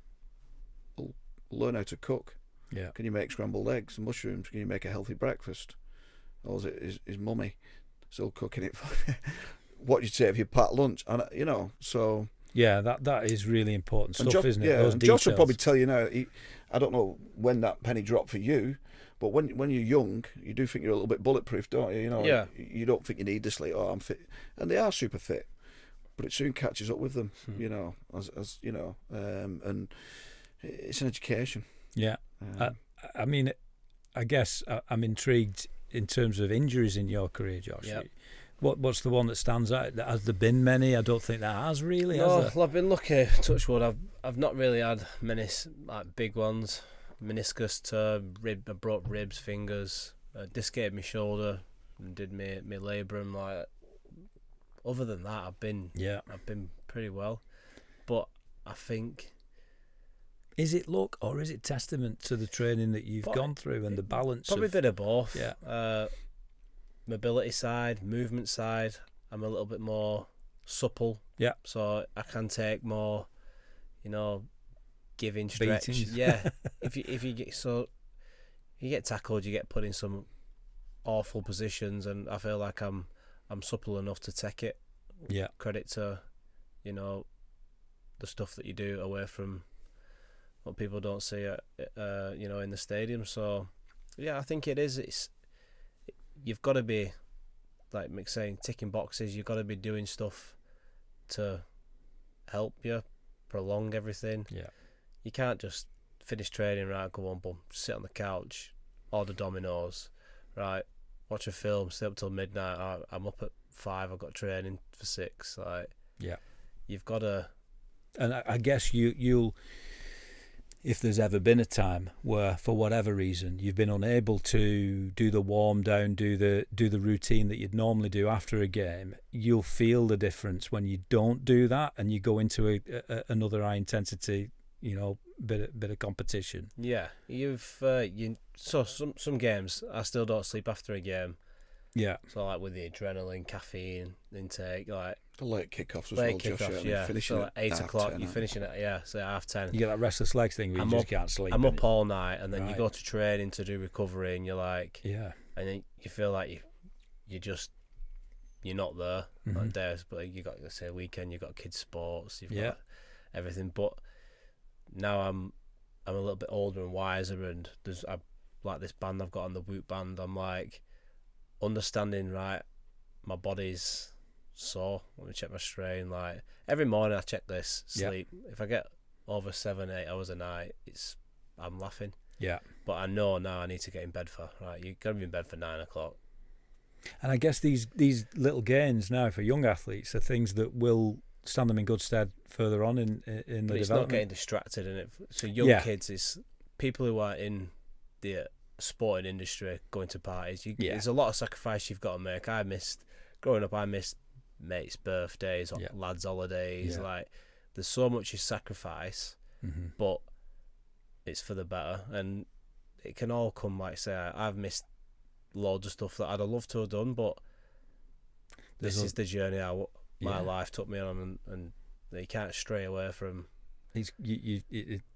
will learn how to cook. Yeah. Can you make scrambled eggs and mushrooms? Can you make a healthy breakfast? Or is it his mummy still cooking it for you? What you say if you pack lunch? And so Yeah, that is really important stuff, Josh, isn't it? yeah, Those and details. Josh will probably tell you now. I don't know when that penny dropped for you, but when you're young, you do think you're a little bit bulletproof, don't you? Yeah. You don't think you need this. Like, I'm fit, and they are super fit, but it soon catches up with them. As you know, and it's an education. Yeah. I mean, I guess I'm intrigued in terms of injuries in your career, Josh. Yep. What's the one that stands out? Has there been many? I don't think there has really. No, has there? well, I've been lucky. Touch wood. I've not really had many like big ones. Meniscus to rib. I broke ribs, fingers. Dislocated my shoulder and did my labrum. Like, other than that, I've been pretty well. But I think, is it luck or is it testament to the training that you've gone through and the balance? Probably a bit of both. Yeah. Mobility side, movement side, I'm a little bit more supple. Yeah. So I can take more, giving stretch. Beatings. Yeah. if you get tackled, you get put in some awful positions, and I feel like I'm supple enough to take it. Yeah. Credit to, the stuff that you do away from what people don't see in the stadium. So yeah, I think it is. You've got to be, like Mick's saying, ticking boxes. You've got to be doing stuff to help you prolong everything. Yeah. You can't just finish training, right, go on, boom, sit on the couch, order Domino's, right, watch a film, stay up till midnight. I'm up at 5, I've got training for 6. Like, yeah. You've got to... And I guess you'll... If there's ever been a time where, for whatever reason, you've been unable to do the warm down, do the routine that you'd normally do after a game, you'll feel the difference when you don't do that and you go into another high intensity, bit of competition. Yeah, so some games I still don't sleep after a game. Yeah. So like with the adrenaline, caffeine intake, like the late kickoffs as late well, Josh. kickoffs, yeah. Finishing So like 8 o'clock, 10, you're finishing at so 10:30. You get that restless legs thing where you just can't sleep. I'm up all night, and then Right. you go to training to do recovery, and you're like, yeah, and then you feel like you're not there on days, but you got, let's say, weekend, you got kids' sports, you've got everything. But now I'm a little bit older and wiser, and I like this band I've got on the Whoop band. I'm like understanding, right, my body's sore. Let me check my strain. Like every morning I check this sleep. If I get over 7-8 hours a night, I'm laughing. Yeah. But I know now I need to get in bed for, right, you gotta be in bed for 9 o'clock. And I guess these little gains now for young athletes are things that will stand them in good stead further on in the But it's development. not getting distracted in it. So young kids is people who are in the sporting industry going to parties. There's a lot of sacrifice you've got to make. Growing up, I missed mates' birthdays, lads' holidays. Yeah. Like there's so much you sacrifice, but it's for the better, and it can all come. Like say, I've missed loads of stuff that I'd have loved to have done, but this is the journey my life took me on, and you can't stray away from.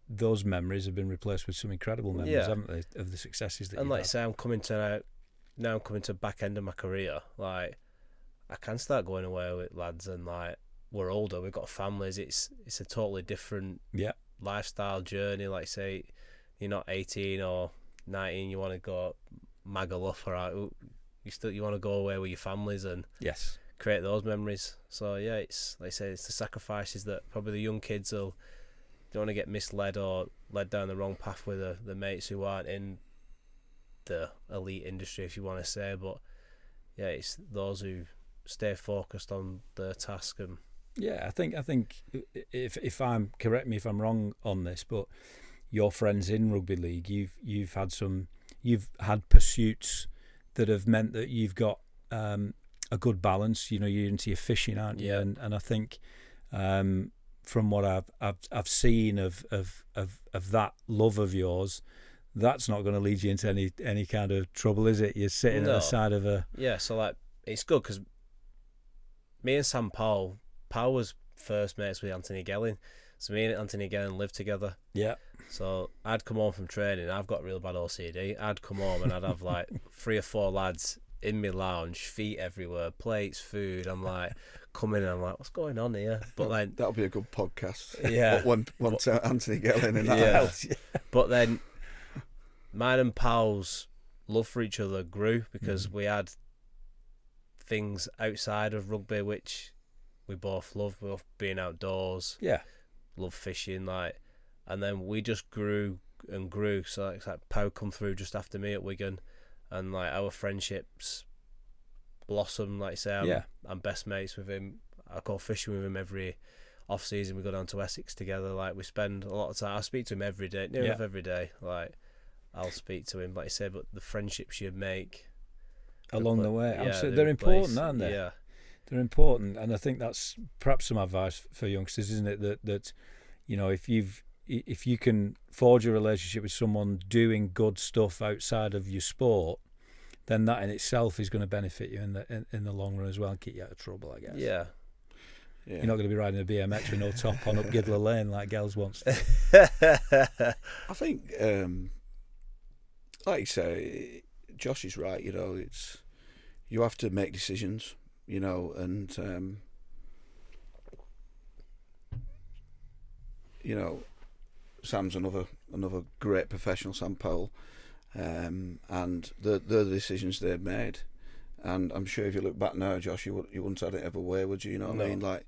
Those memories have been replaced with some incredible memories, haven't they, of the successes that. And you've like had. say, I'm coming to back end of my career. Like I can start going away with lads, and like we're older, we've got families. It's a totally different lifestyle journey. Like say, you're not 18 or 19, you want to go Magaluf, or you want to go away with your families and create those memories. So yeah, it's like I say, it's the sacrifices that probably the young kids don't want to get misled or led down the wrong path with the mates who aren't in the elite industry, if you want to say. But yeah, it's those who stay focused on their task. And I think if I'm, correct me if I'm wrong on this, but your friends in rugby league, you've had pursuits that have meant that you've got a good balance. You're into your fishing, aren't you? And I think from what I've seen of that love of yours, that's not going to lead you into any kind of trouble, is it? You're sitting at the side of a... Yeah, so like it's good because me and Sam Powell, Pal was first mates with Anthony Gelling, so me and Anthony Gelling lived together. Yeah. So I'd come home from training. I've got real bad OCD. I'd come home and I'd have like 3 or 4 lads in my lounge, feet everywhere, plates, food. I'm like, coming in, I'm like, what's going on here? But then that'll be a good podcast. Yeah. One Anthony Gelling in that Yeah. house. But then mine and Pal's love for each other grew because we had things outside of rugby which we both loved. We both being outdoors. Yeah. Love fishing, like, and then we just grew and grew. So it's like Pau come through just after me at Wigan, and like our friendships blossomed. Like I say, I'm best mates with him. I go fishing with him every off season. We go down to Essex together. Like, we spend a lot of time. I speak to him every day, near enough every day. Like, I'll speak to him, like I say, but the friendships you make along the way, yeah, they're important, aren't they? Yeah, they're important, and I think that's perhaps some advice for youngsters, isn't it? That you know, if you can forge a relationship with someone doing good stuff outside of your sport, then that in itself is going to benefit you in the long run as well, and keep you out of trouble, I guess. Yeah. You're not going to be riding a BMX with no top on up Giddler Lane like Gels wants to. I think, like you say, Josh is right. You know, you have to make decisions. You know, and you know, Sam's another great professional, Sam Powell, and the decisions they've made. And I'm sure if you look back now, Josh, you wouldn't have had it ever way, would you? You know what I mean? Like,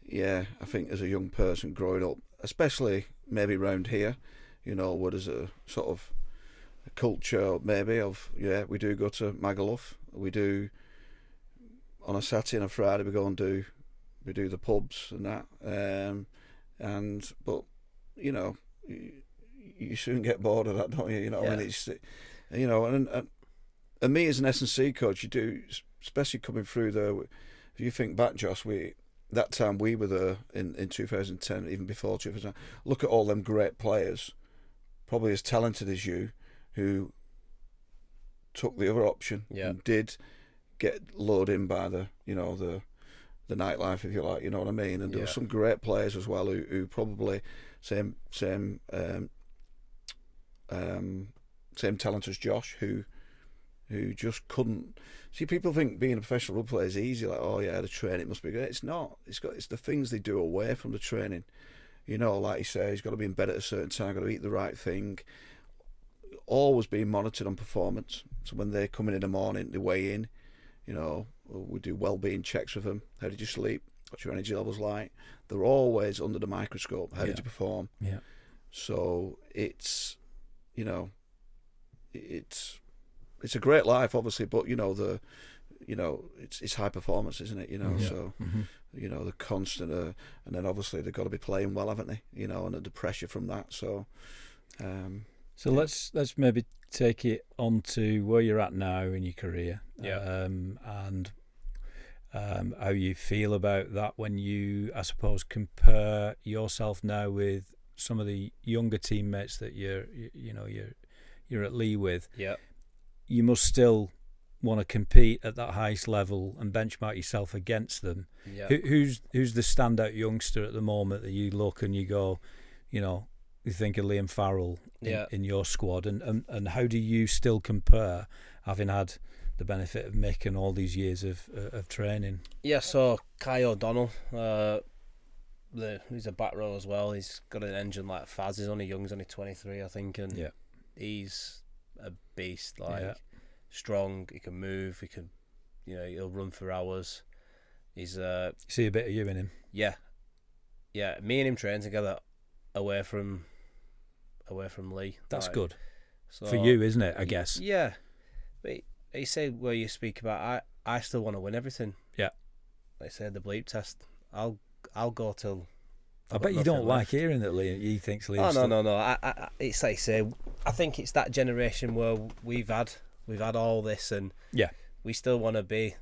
yeah, I think as a young person growing up, especially maybe around here, you know, where there's a sort of a culture maybe of, we do go to Magaluf, we do on a Saturday and a Friday we do the pubs and that, but you know, you soon get bored of that, don't you? You know, and it's, you know, and me as an S&C coach, you do, especially coming through there. If you think back, Josh, that time we were there in 2010, even before 2010. Look at all them great players, probably as talented as you, who took the other option and did get lured in by the nightlife, if you like. You know what I mean? And there were some great players as well who probably same talent as Josh, who just couldn't see. People think being a professional rugby player is easy, like, oh yeah, the training must be good. It's not. It's the things they do away from the training. You know, like you say, he's got to be in bed at a certain time, got to eat the right thing, always being monitored on performance. So when they come in the morning, they weigh in, you know, we do well-being checks with them. How did you sleep? What's your energy levels like? They're always under the microscope. How did you perform? Yeah. So it's, you know, it's a great life, obviously, but you know it's high performance, isn't it? You know, so you know, the constant, and then obviously they've got to be playing well, haven't they? You know, and the pressure from that. So, let's maybe take it on to where you're at now in your career, and how you feel about that when you, I suppose, compare yourself now with some of the younger teammates that you're at Lee with. Yeah. You must still want to compete at that highest level and benchmark yourself against them. Yeah. Who's the standout youngster at the moment that you look and you go, you know, you think of Liam Farrell in your squad, and how do you still compare, having had the benefit of Mick and all these years of training? Yeah, so Kai O'Donnell, he's a back row as well. He's got an engine like Faz. He's only young, he's only 23, I think, and he's a beast, strong. He can move. He can, you know, he'll run for hours. He's see a bit of you in him. Yeah. Me and him train together away from Lee. That's good so, for you, isn't it? I guess. Yeah, but he said where you speak about, I still want to win everything. Yeah, like I said, the bleep test. I'll go till. I bet you don't like hearing that he thinks Liam's. Oh no. I it's like I say. I think it's that generation where we've had all this, and we still want to be.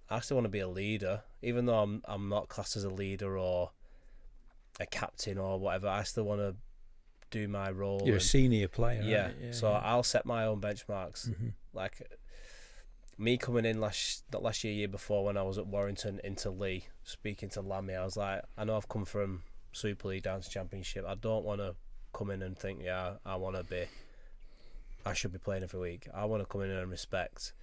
I still want to be a leader, even though I'm not classed as a leader or a captain or whatever. I still want to do my role. You're a senior player. Yeah. Right? So I'll set my own benchmarks. Mm-hmm. Like, me coming in not last year before, when I was at Warrington into Lee, speaking to Lammy, I was like, I know I've come from Super League down to Championship. I don't want to come in and think, I should be playing every week. I want to come in and respect,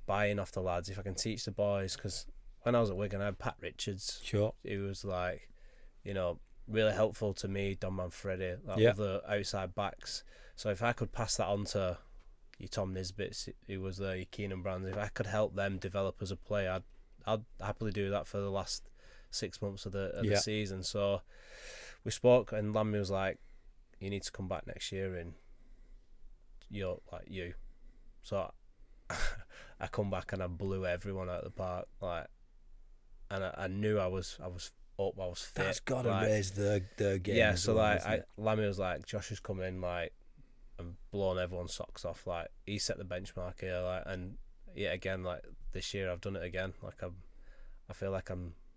buying off the lads. If I can teach the boys, because when I was at Wigan, I had Pat Richards. Sure. He was like, really helpful to me, Don Manfredi, other outside backs. So if I could pass that on to your Tom Nisbets, who was there, your Keenan Brands, if I could help them develop as a player, I'd happily do that for the last 6 months of the season. So we spoke, and Lammy was like, you need to come back next year and you're like you. So I come back and I blew everyone out of the park, and I knew I was up, I was fit. That's got to raise the game. Yeah, so Lammy was like, Josh has come in and blown everyone's socks off. Like, he set the benchmark here, and yet again, this year I've done it again. I feel like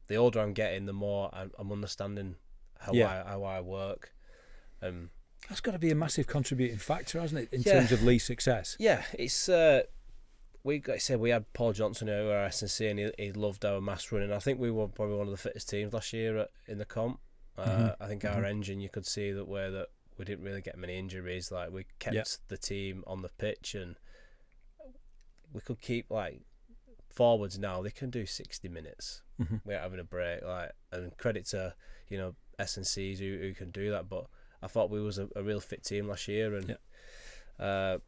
the older I'm getting, the more I'm understanding how I work. That's got to be a massive contributing factor, hasn't it, in terms of Lee's success? Yeah, it's we had Paul Johnson who our S&C, and he loved our mass running. I think we were probably one of the fittest teams last year in the comp. I think our engine, you could see that we didn't really get many injuries. Like, we kept the team on the pitch, and we could keep forwards now. They can do 60 minutes without having a break. And credit to S&Cs who can do that. But I thought we was a real fit team last year, and I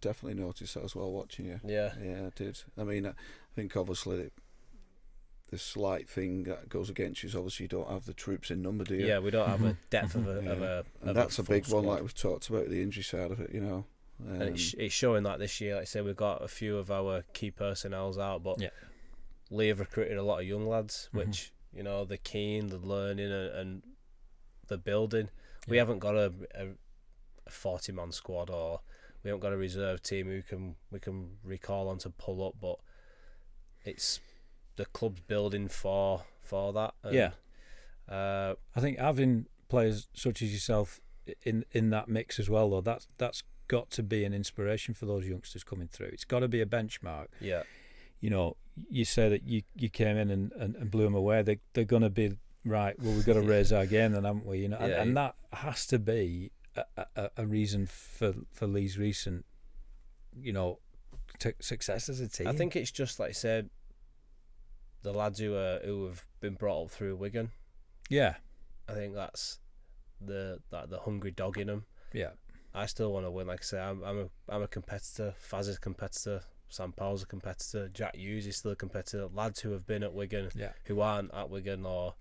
definitely noticed that as well watching you. Yeah, I did. I mean, I think obviously the slight thing that goes against you is obviously you don't have the troops in number, do you? Yeah, we don't have a depth of a. And that's a big one, like we've talked about, the injury side of it. And it's showing this year. Like I said, we've got a few of our key personnels out, but Lee have recruited a lot of young lads, which they're keen, they're learning, and they're building. We haven't got a 40-man squad, or we haven't got a reserve team we can recall on to pull up, but it's the club's building for that. And, I think having players such as yourself in that mix as well, though, that's got to be an inspiration for those youngsters coming through. It's got to be a benchmark. Yeah. You say that you came in and blew them away. They're going to be right. Well, we've got to raise our game, then, haven't we? And that has to be a reason for Lee's recent, success as a team. I think it's just like I said, the lads who have been brought up through Wigan. Yeah, I think that's the hungry dog in them. Yeah, I still want to win. Like I say, I'm a competitor. Faz is a competitor. Sam Powell's a competitor. Jack Hughes is still a competitor. Lads who have been at Wigan, who aren't at Wigan, or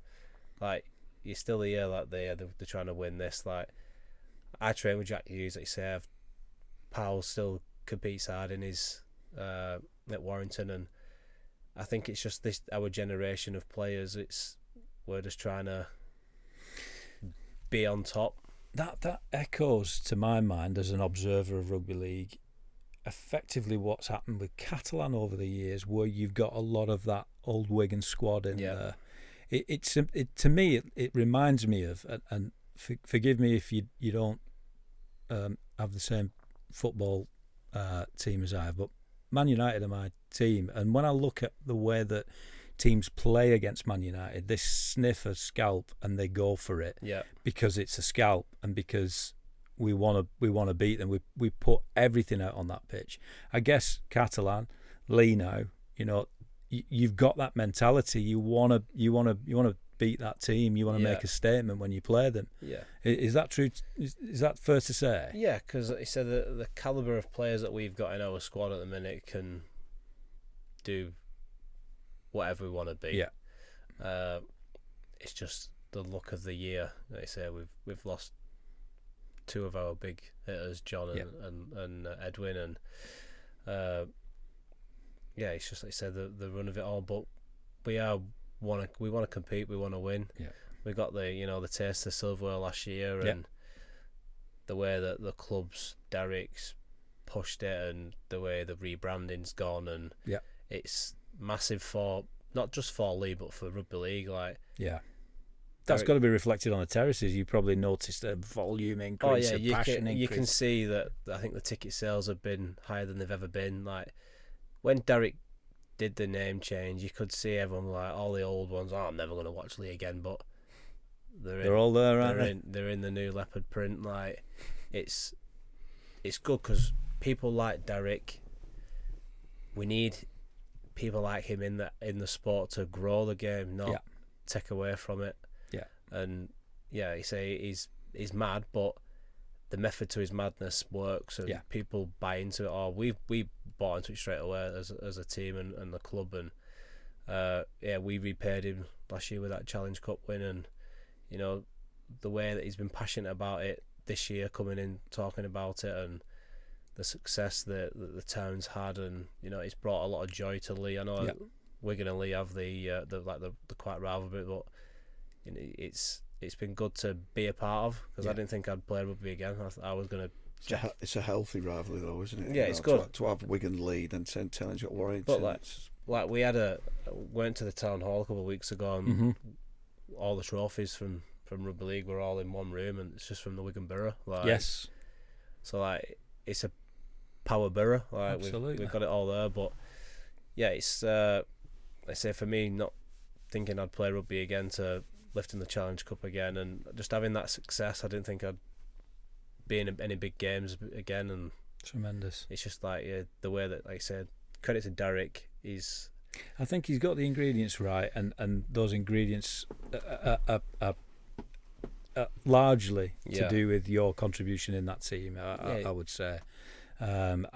you're still here. They're trying to win this. I train with Jack Hughes. Like you say, Powell still competes hard in his at Warrington, and I think it's just our generation of players. We're just trying to be on top. That echoes to my mind as an observer of rugby league effectively what's happened with Catalan over the years, where you've got a lot of that old Wigan squad in there. To me it reminds me of, and forgive me if you don't have the same football team as I have, but Man United are my team, and when I look at the way that teams play against Man United, they sniff a scalp and they go for it because it's a scalp, and because we want to beat them. We put everything out on that pitch. I guess Catalan, Lee now, you've got that mentality. You want to beat that team. You want to make a statement when you play them. Yeah, is that true? Is that fair to say? Yeah, because he said the caliber of players that we've got in our squad at the minute can do whatever we want to be. Yeah, it's just the luck of the year. Like I say, we've lost two of our big hitters, John and Edwin, and it's just like I said, the run of it all. But we want to compete, we want to win. Yeah. We got the taste of silverware last year, and the way that the club's Derek's pushed it, and the way the rebranding's gone, and it's massive for not just for Lee but for rugby league. That's got to be reflected on the terraces. You probably noticed a volume increase, passion increase. You can see that. I think the ticket sales have been higher than they've ever been. when Derek did the name change, you could see everyone like all the old ones. Oh, I'm never going to watch Lee again, but they're all there, aren't they? They're in the new leopard print. Like, it's good because people like Derek. We need people like him in the sport to grow the game, not take away from it. Yeah. And yeah, you say he's mad, but the method to his madness works, and people buy into it. Or we bought into it straight away as a team and the club, and we repaid him last year with that Challenge Cup win, and you know the way that he's been passionate about it this year, coming in talking about it, and the success that the town's had, and you know it's brought a lot of joy to Lee. I know Wigan and Lee have the quite rivalry, but you know, it's been good to be a part of, because I didn't think I'd play rugby again. I was gonna. It's a healthy rivalry though, isn't it? Yeah, it's good to have Wigan lead and St Helens got Warrington. But like we went to the town hall a couple of weeks ago, and all the trophies from rugby league were all in one room, and it's just from the Wigan Borough. Like, yes. So like it's a power borough. Like absolutely, we've got it all there. But yeah, it's I say for me, not thinking I'd play rugby again to lifting the Challenge Cup again, and just having that success, I didn't think I'd be in any big games again. And tremendous. It's just like the way that, like I said, credit to Derek. I think he's got the ingredients right, and those ingredients are largely to do with your contribution in that team. I would say, and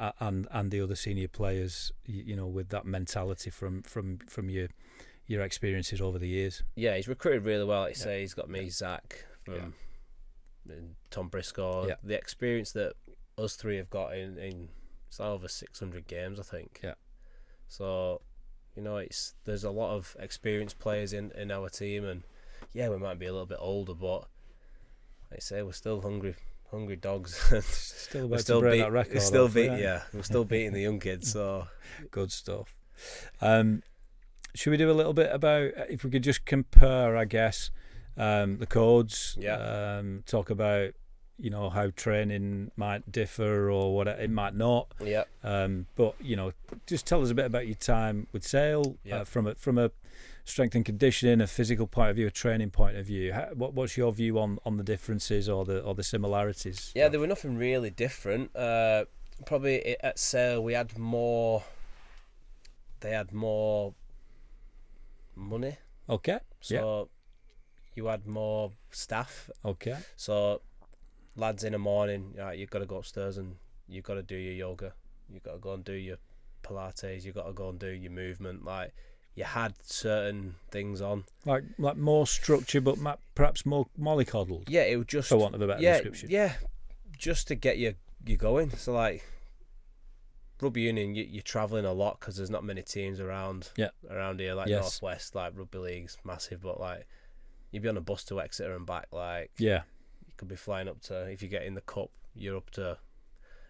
the other senior players, you know, with that mentality from your experiences over the years. Yeah, he's recruited really well. Like you say, he's got me, Zach, from Tom Briscoe. Yeah. The experience that us three have got in it's over 600 games, I think. Yeah. So, you know, there's a lot of experienced players in our team, and we might be a little bit older, but like I say, we're still hungry dogs. Still about to break that record. We're still beating the young kids. So good stuff. Should we do a little bit about, if we could just compare, I guess, the codes? Yeah. Talk about, you know, how training might differ or what it might not. Yeah. But you know, just tell us a bit about your time with Sale, from a strength and conditioning, a physical point of view, a training point of view. What's your view on the differences or the similarities? Yeah, there were nothing really different. Probably at Sale we had more. They had more money. Okay. So you had more staff. Okay. So lads, in the morning, you've got to go upstairs and you've got to do your yoga. You've got to go and do your Pilates. You've got to go and do your movement. Like, you had certain things on. Like more structure, but perhaps more mollycoddled. Yeah, it would just, for want of a better description. Yeah, just to get you going. So like rugby union, you're travelling a lot because there's not many teams around here. Like Northwest, like rugby league's massive, but like you'd be on a bus to Exeter and back. Like you could be flying up to, if you get in the cup, you're up to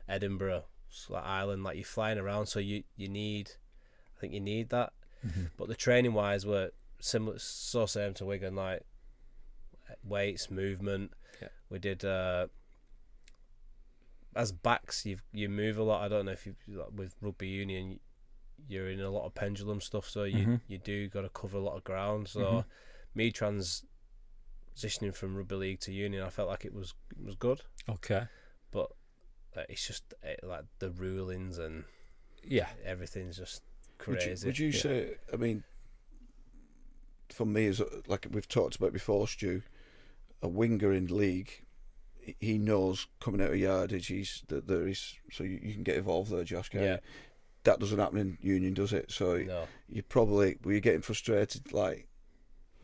Edinburgh, like Ireland. Like you're flying around, so you need that. Mm-hmm. But the training wise were similar, so same to Wigan, like weights, movement. Yeah. We did as backs, you move a lot. I don't know if you, like, with rugby union, you're in a lot of pendulum stuff, so you do got to cover a lot of ground. So me transitioning from rugby league to union, I felt like it was good. Okay. But it's just like the rulings and everything's just crazy. Would you say, I mean, for me, as like we've talked about before, Stu, a winger in league, he knows coming out of yardage, that there is, so you can get involved there, Josh. That doesn't happen in union, does it? So no. Were you getting frustrated, like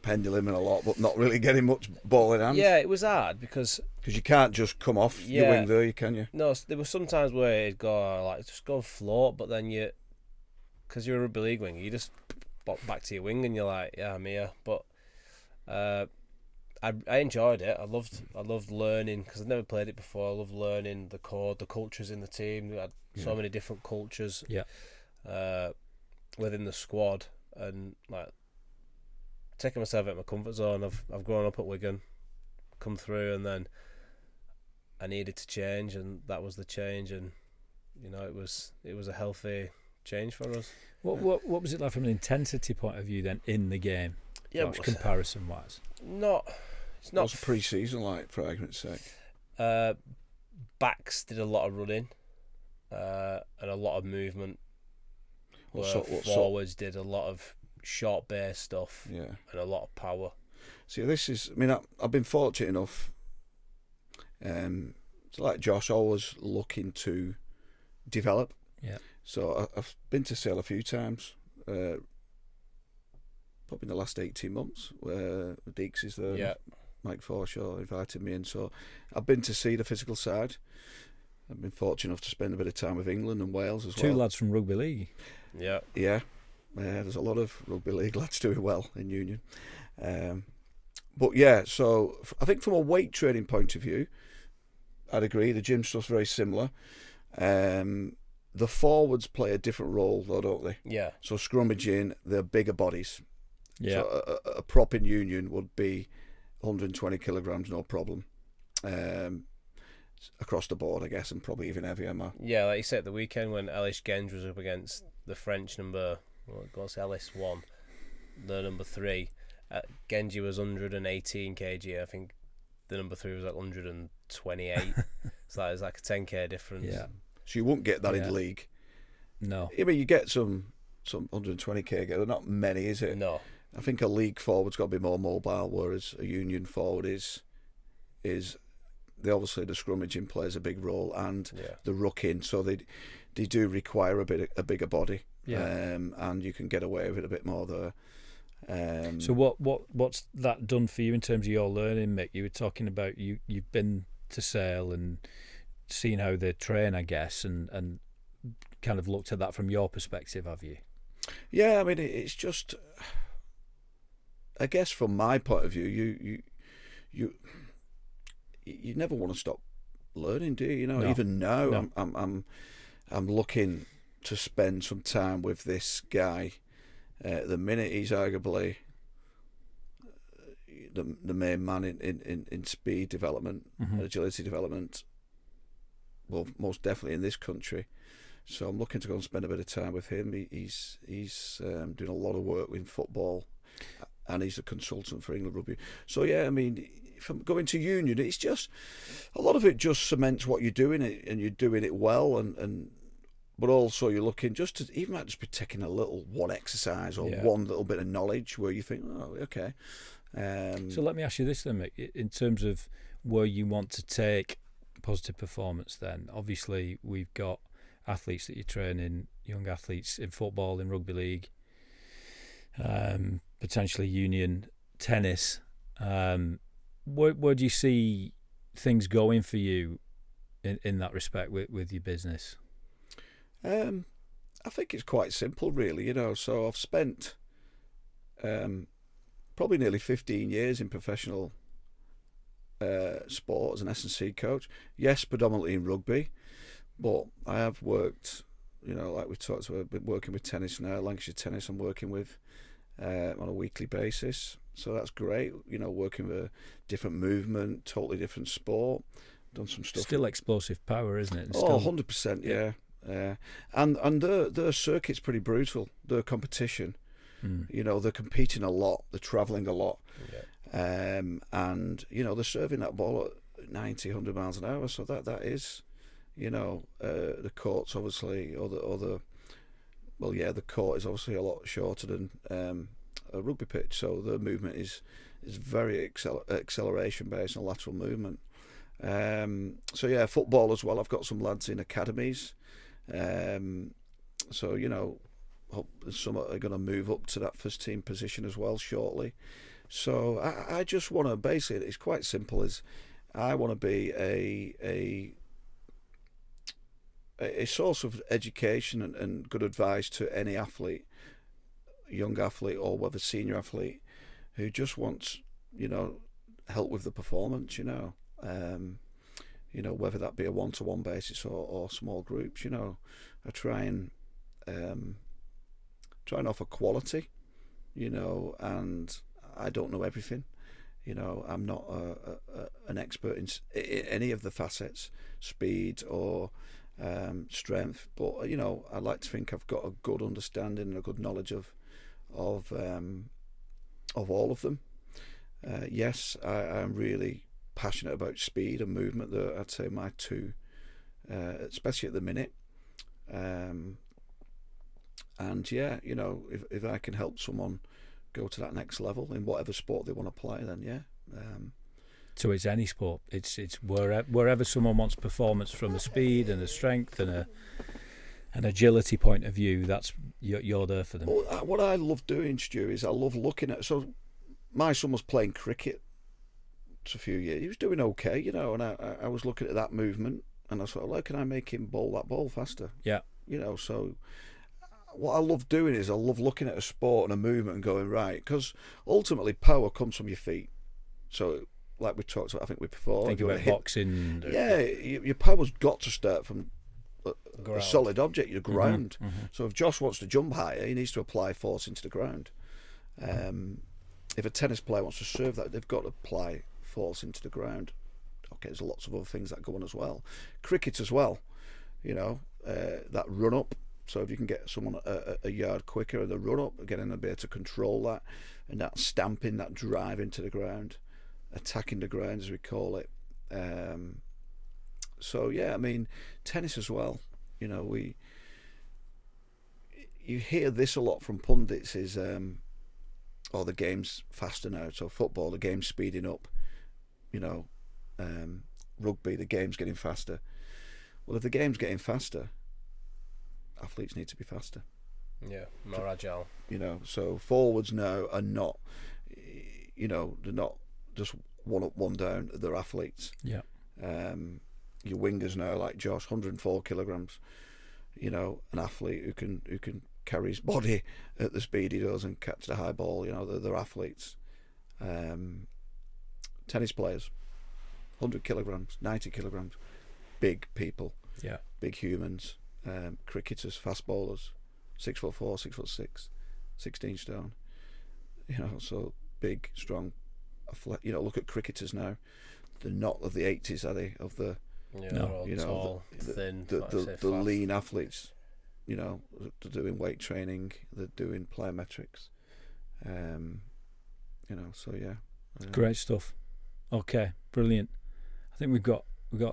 pendulum a lot, but not really getting much ball in hand? Yeah, it was hard because you can't just come off your wing there, can you? No, there were some times where it'd go like just go float, but then because you're a rugby league winger, you just pop back to your wing and you're like, yeah, I'm here. But I enjoyed it. I loved learning, because I've never played it before. I loved learning the code, the cultures in the team. We had so many different cultures within the squad, and like taking myself out of my comfort zone. I've grown up at Wigan, come through, and then I needed to change, and that was the change. And you know, it was a healthy change for us. What was it like from an intensity point of view then in the game? Yeah, Josh, comparison wise. It's not What's pre-season like, for argument's sake? Backs did a lot of running and a lot of movement. Forwards did a lot of short base stuff, and a lot of power. See, this is. I mean, I've been fortunate enough. So like Josh, always looking to develop. Yeah. So I've been to Sale a few times. Probably in the last 18 months, where Deeks is there. Yeah. Mike Forshaw invited me in, so I've been to see the physical side. I've been fortunate enough to spend a bit of time with England and Wales as well. Two lads from rugby league. Yeah. Yeah. There's a lot of rugby league lads doing well in Union. But yeah, so I think from a weight training point of view, I'd agree the gym stuff's very similar. The forwards play a different role though, don't they? Yeah. So scrummaging, they're bigger bodies. Yeah. So a prop in Union would be 120 kilograms, no problem. Across the board, I guess, and probably even heavier. Yeah, like you said, the weekend when Elish Genge was up against the French number, what's Ellis 1, the number 3. Genji was 118 kg. I think the number 3 was like 128. So that was like a 10k difference. Yeah. So you won't get that in league. No. I mean, you get some 120k. They're not many, is it? No. I think a league forward's got to be more mobile, whereas a Union forward is obviously the scrummaging plays a big role and the rucking, so they do require a bigger body, and you can get away with it a bit more there. So what's that done for you in terms of your learning, Mick? You were talking about you've been to Sale and seen how they train, I guess, and kind of looked at that from your perspective, have you? Yeah, I mean it's just, I guess from my point of view, you never want to stop learning, do you? No. Even now, No. I'm looking to spend some time with this guy. The minute he's arguably the main man in speed development, agility development, well, most definitely in this country. So I'm looking to go and spend a bit of time with him. He's doing a lot of work with football, and he's a consultant for England Rugby. So yeah, I mean, from going to Union, it's just a lot of it just cements what you're doing it, and you're doing it well, and but also you're looking just to even might just be taking a little one exercise or one little bit of knowledge where you think, oh, okay. So let me ask you this then, Mick, in terms of where you want to take positive performance. Then obviously we've got athletes that you're training, young athletes in football, in rugby league, potentially Union tennis. Where do you see things going for you in that respect with your business? I think it's quite simple, really. So I've spent probably nearly 15 years in professional sport as an S&C coach. Yes, predominantly in rugby, but I have worked, like we talked about, I've been working with tennis now, Lancashire Tennis I'm working with on a weekly basis. So that's great, working with a different movement, totally different sport. Done some stuff. Still explosive power, isn't it? Oh, 100%, yeah. And their circuit's pretty brutal, their competition. They're competing a lot, they're travelling a lot. Yeah. And, they're serving that ball at 90, 100 miles an hour. So that is, the court's obviously, the court is obviously a lot shorter than a rugby pitch, so the movement is very acceleration based and lateral movement. So yeah, football as well. I've got some lads in academies, so some are going to move up to that first team position as well shortly. So I just want to basically, it's quite simple. Is I want to be a source of education and good advice to any athlete, young athlete or whether senior athlete, who just wants help with the performance, whether that be a one-to-one basis or small groups. I try and offer quality, and I don't know everything. I'm not an expert in any of the facets, speed or strength. But I like to think I've got a good understanding and a good knowledge of all of them. Yes, I am really passionate about speed and movement. I'd say my two, especially at the minute. And yeah, if I can help someone go to that next level in whatever sport they want to play, then yeah. So it's any sport. It's wherever someone wants performance from a speed and a strength and an agility point of view. That's you're there for them. Well, what I love doing, Stu, is I love looking at. So my son was playing cricket for a few years. He was doing okay, and I was looking at that movement, and I thought, how can I make him bowl that ball faster? Yeah. So what I love doing is I love looking at a sport and a movement and going, right, because ultimately power comes from your feet. So like we talked about, I think before. Think about boxing. Yeah, your power's got to start from a solid object, your ground. Mm-hmm. So if Josh wants to jump higher, he needs to apply force into the ground. If a tennis player wants to serve that, they've got to apply force into the ground. Okay, there's lots of other things that go on as well. Cricket as well, that run up. So if you can get someone a yard quicker in the run up, getting a bit to control that, and that stamping, that drive into the ground, attacking the ground as we call it. So yeah, I mean, tennis as well. You hear this a lot from pundits is, the game's faster now. So football, the game's speeding up. Rugby, the game's getting faster. Well, if the game's getting faster, athletes need to be faster. Yeah, more agile. So forwards now are not, they're not just one up, one down. They're athletes. Yeah. Your wingers now, like Josh, 104 kilograms. An athlete who can carry his body at the speed he does and catch the high ball. They're athletes. Tennis players, 100 kilograms, 90 kilograms, big people. Yeah. Big humans. Cricketers, fast bowlers, 6'4", 6'6", 16 stone. So big, strong. Look at cricketers now. They're not of the 80s, are they? Of the tall, thin, the lean athletes. They're doing weight training. They're doing plyometrics. So yeah. Great stuff. Okay, brilliant. I think we've got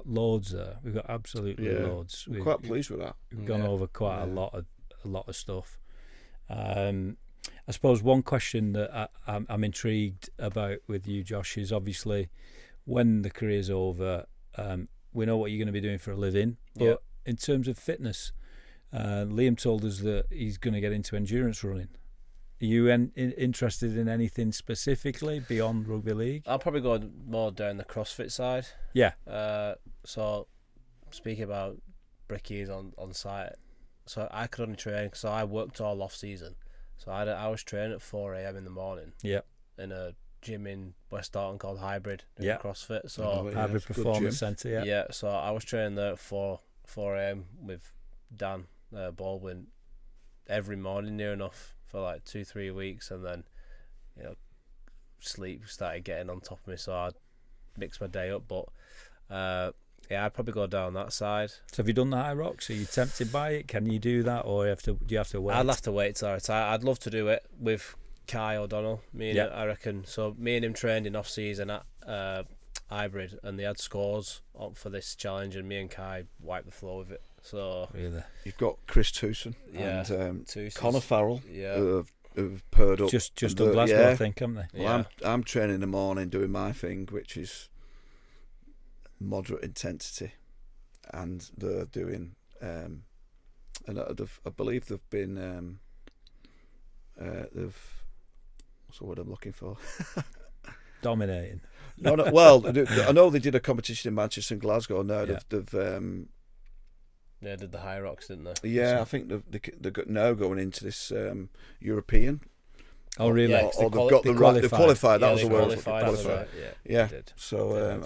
loads there. We've got absolutely loads. We're quite pleased with that. We've gone over quite a lot of stuff. I suppose one question that I'm intrigued about with you, Josh, is obviously when the career's over, we know what you're going to be doing for a living. But in terms of fitness, Liam told us that he's going to get into endurance running. Are you interested in anything specifically beyond rugby league? I'll probably go more down the CrossFit side. Yeah. So speaking about brickies on site, so I could only train because I worked all off season. So I was training at 4 a.m. in the morning. Yeah. In a gym in West Dalton called Hybrid. Doing CrossFit. So Hybrid Performance Centre. Yeah. Yeah. So I was training there at 4 a.m. with Dan Baldwin every morning near enough for like 2-3 weeks, and then sleep started getting on top of me, so I mixed my day up. But I'd probably go down that side. So have you done the high rocks? Are you tempted by it? Can you do that, or do you have to wait? I'd have to wait till I retire. I'd love to do it with Kai O'Donnell. I reckon. So me and him trained in off season at Hybrid, and they had scores up for this challenge, and me and Kai wiped the floor with it. So really, you've got Chris Towson and Connor Farrell, who've paired up. Just on Glasgow, I think, haven't they? Well, I'm training in the morning, doing my thing, which is moderate intensity, and they're doing, and I believe they've been, what's the word I'm looking for? Dominating. No, well, I know they did a competition in Manchester and Glasgow. Now they've did the high rocks, didn't they? Yeah, I think they're now going into this European. Oh, really? Or they've got they've qualified. That was the word. Qualified. Yeah. So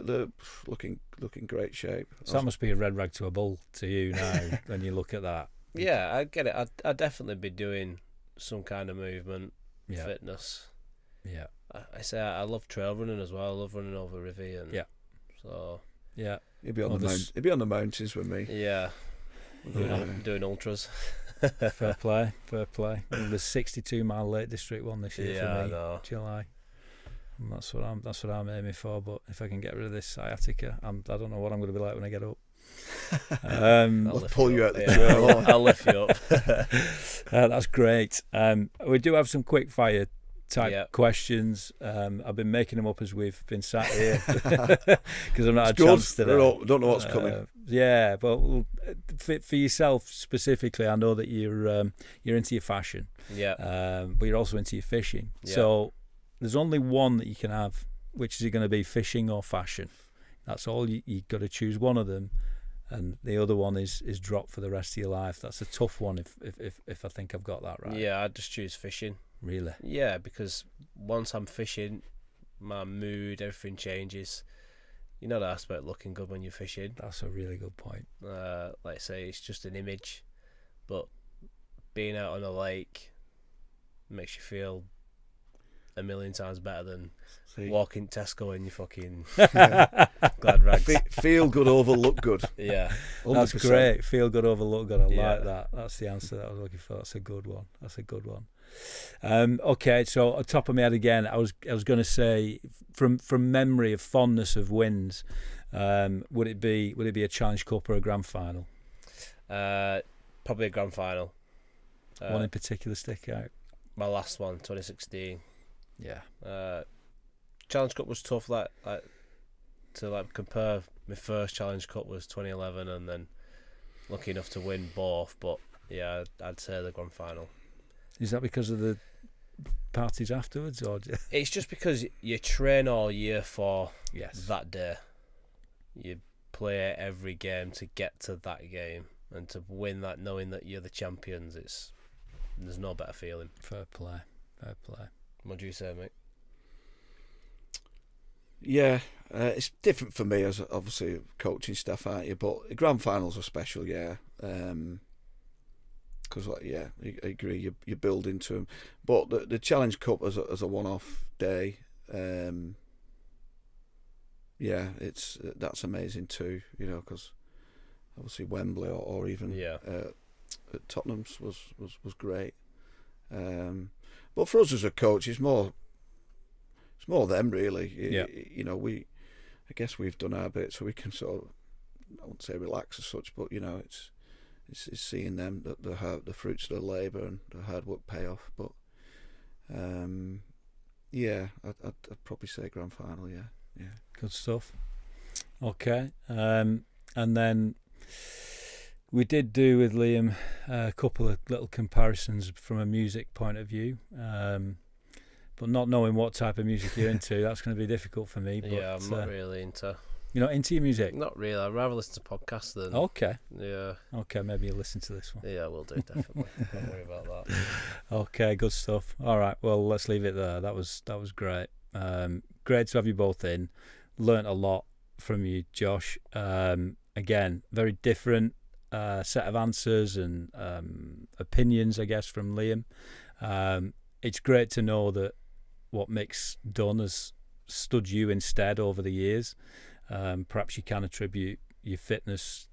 they're looking great shape. So that must be a red rag to a bull to you now when you look at that. Yeah, I get it. I'd definitely be doing some kind of movement, fitness. Yeah. I say I love trail running as well. I love running over Rivi, and so Yeah. He'd be on he'd be on the mountains with me. Yeah. Yeah. Doing ultras. Fair play. Well, there's 62-mile Lake District one this year Yeah, for me, I know. July. And that's what I'm aiming for. But if I can get rid of this sciatica, I don't know what I'm going to be like when I get up. I'll pull you out the trail. I'll lift you up. That's great. We do have some quick fire type questions. I've been making them up as we've been sat here because I've not had a chance today. Don't know what's coming. Yeah, but for yourself specifically, I know that you're into your fashion. Yeah. But you're also into your fishing. Yeah. So there's only one that you can have. Which is it going to be, fishing or fashion? That's all. You got to choose one of them, and the other one is dropped for the rest of your life. That's a tough one. If I think I've got that right. Yeah, I'd just choose fishing. Really? Yeah, because once I'm fishing, my mood, everything changes. You know the aspect looking good when you're fishing. That's a really good point. Like I say, it's just an image, but being out on a lake makes you feel a million times better than walking Tesco in your fucking glad rags. Feel good over look good. Yeah. 100%. That's great. Feel good over look good. I Yeah. like that. That's the answer that I was looking for. That's a good one. Okay, so on top of my head again, I was going to say from memory of fondness of wins, would it be a Challenge Cup or a Grand Final? Probably a Grand Final. One in particular stick out? My last one, 2016. Yeah. Challenge Cup was tough. Like to compare, my first Challenge Cup was 2011, and then lucky enough to win both. But yeah, I'd say the Grand Final. Is that because of the parties afterwards, or it's just because you train all year for yes, that day. You play every game to get to that game, and to win that, knowing that you're the champions, there's no better feeling. Fair play. What do you say, mate? Yeah, it's different for me as obviously coaching staff, aren't you? But grand finals are special, yeah. Because I agree, you build into them. But the Challenge Cup as a one-off day, that's amazing too. You know, because obviously Wembley or even at Tottenham's was great. But for us as a coach, it's more them really. You know, I guess we've done our bit, so we can sort of, I won't say relax as such, but you know, it's seeing them, the fruits of their labour and the hard work pay off. But I'd probably say Grand Final. Yeah. Good stuff. Okay, and then we did do with Liam a couple of little comparisons from a music point of view, but not knowing what type of music you're into, that's going to be difficult for me. But, yeah, I'm not really into. You're not into your music? Not really. I'd rather listen to podcasts than. Okay. Yeah. Okay, maybe you'll listen to this one. Yeah, we'll do, definitely. Don't worry about that. Okay, good stuff. All right, well, let's leave it there. That was great. Great to have you both in. Learnt a lot from you, Josh. Again, very different set of answers and opinions, I guess, from Liam. It's great to know that what Mick's done has stood you instead over the years. Perhaps you can attribute your fitness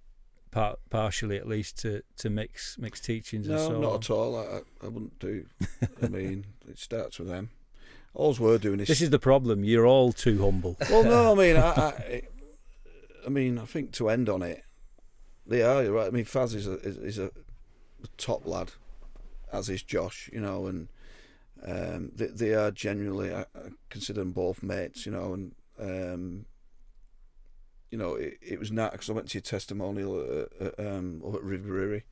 partially, at least, to Mick's teachings. No, and so not on. at all. I wouldn't do. I mean, it starts with them. All we're doing is. This is the problem. You're all too humble. Well, no, I mean, I think to end on it, they are. You're right. I mean, Faz is a top lad, as is Josh. You know, and they are genuinely. I consider them both mates. You know, and you know, it was not because I went to your testimonial at Riveriri,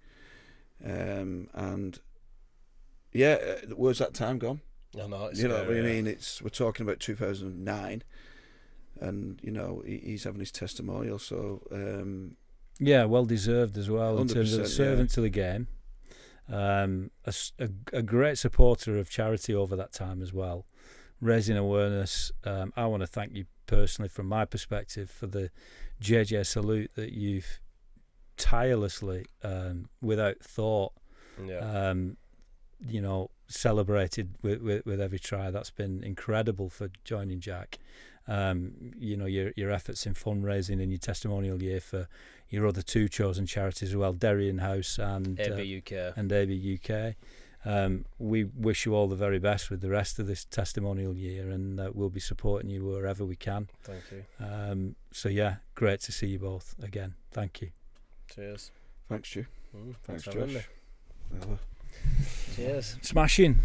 and yeah, where's that time gone? I know, you know what I mean? We're talking about 2009, and you know he's having his testimonial, so yeah, well deserved as well in terms of a servant to the game. A great supporter of charity over that time as well, raising awareness. I want to thank you personally, from my perspective, for the JJ salute that you've tirelessly, without thought, celebrated with every try. That's been incredible for joining Jack. your efforts in fundraising and your testimonial year for your other two chosen charities as well, Derry House and AB UK. We wish you all the very best with the rest of this testimonial year, and we'll be supporting you wherever we can. Thank you. So yeah, great to see you both again. Thank you. Cheers. Thanks, Stu. Thanks Josh. for having me. Cheers. Smashing.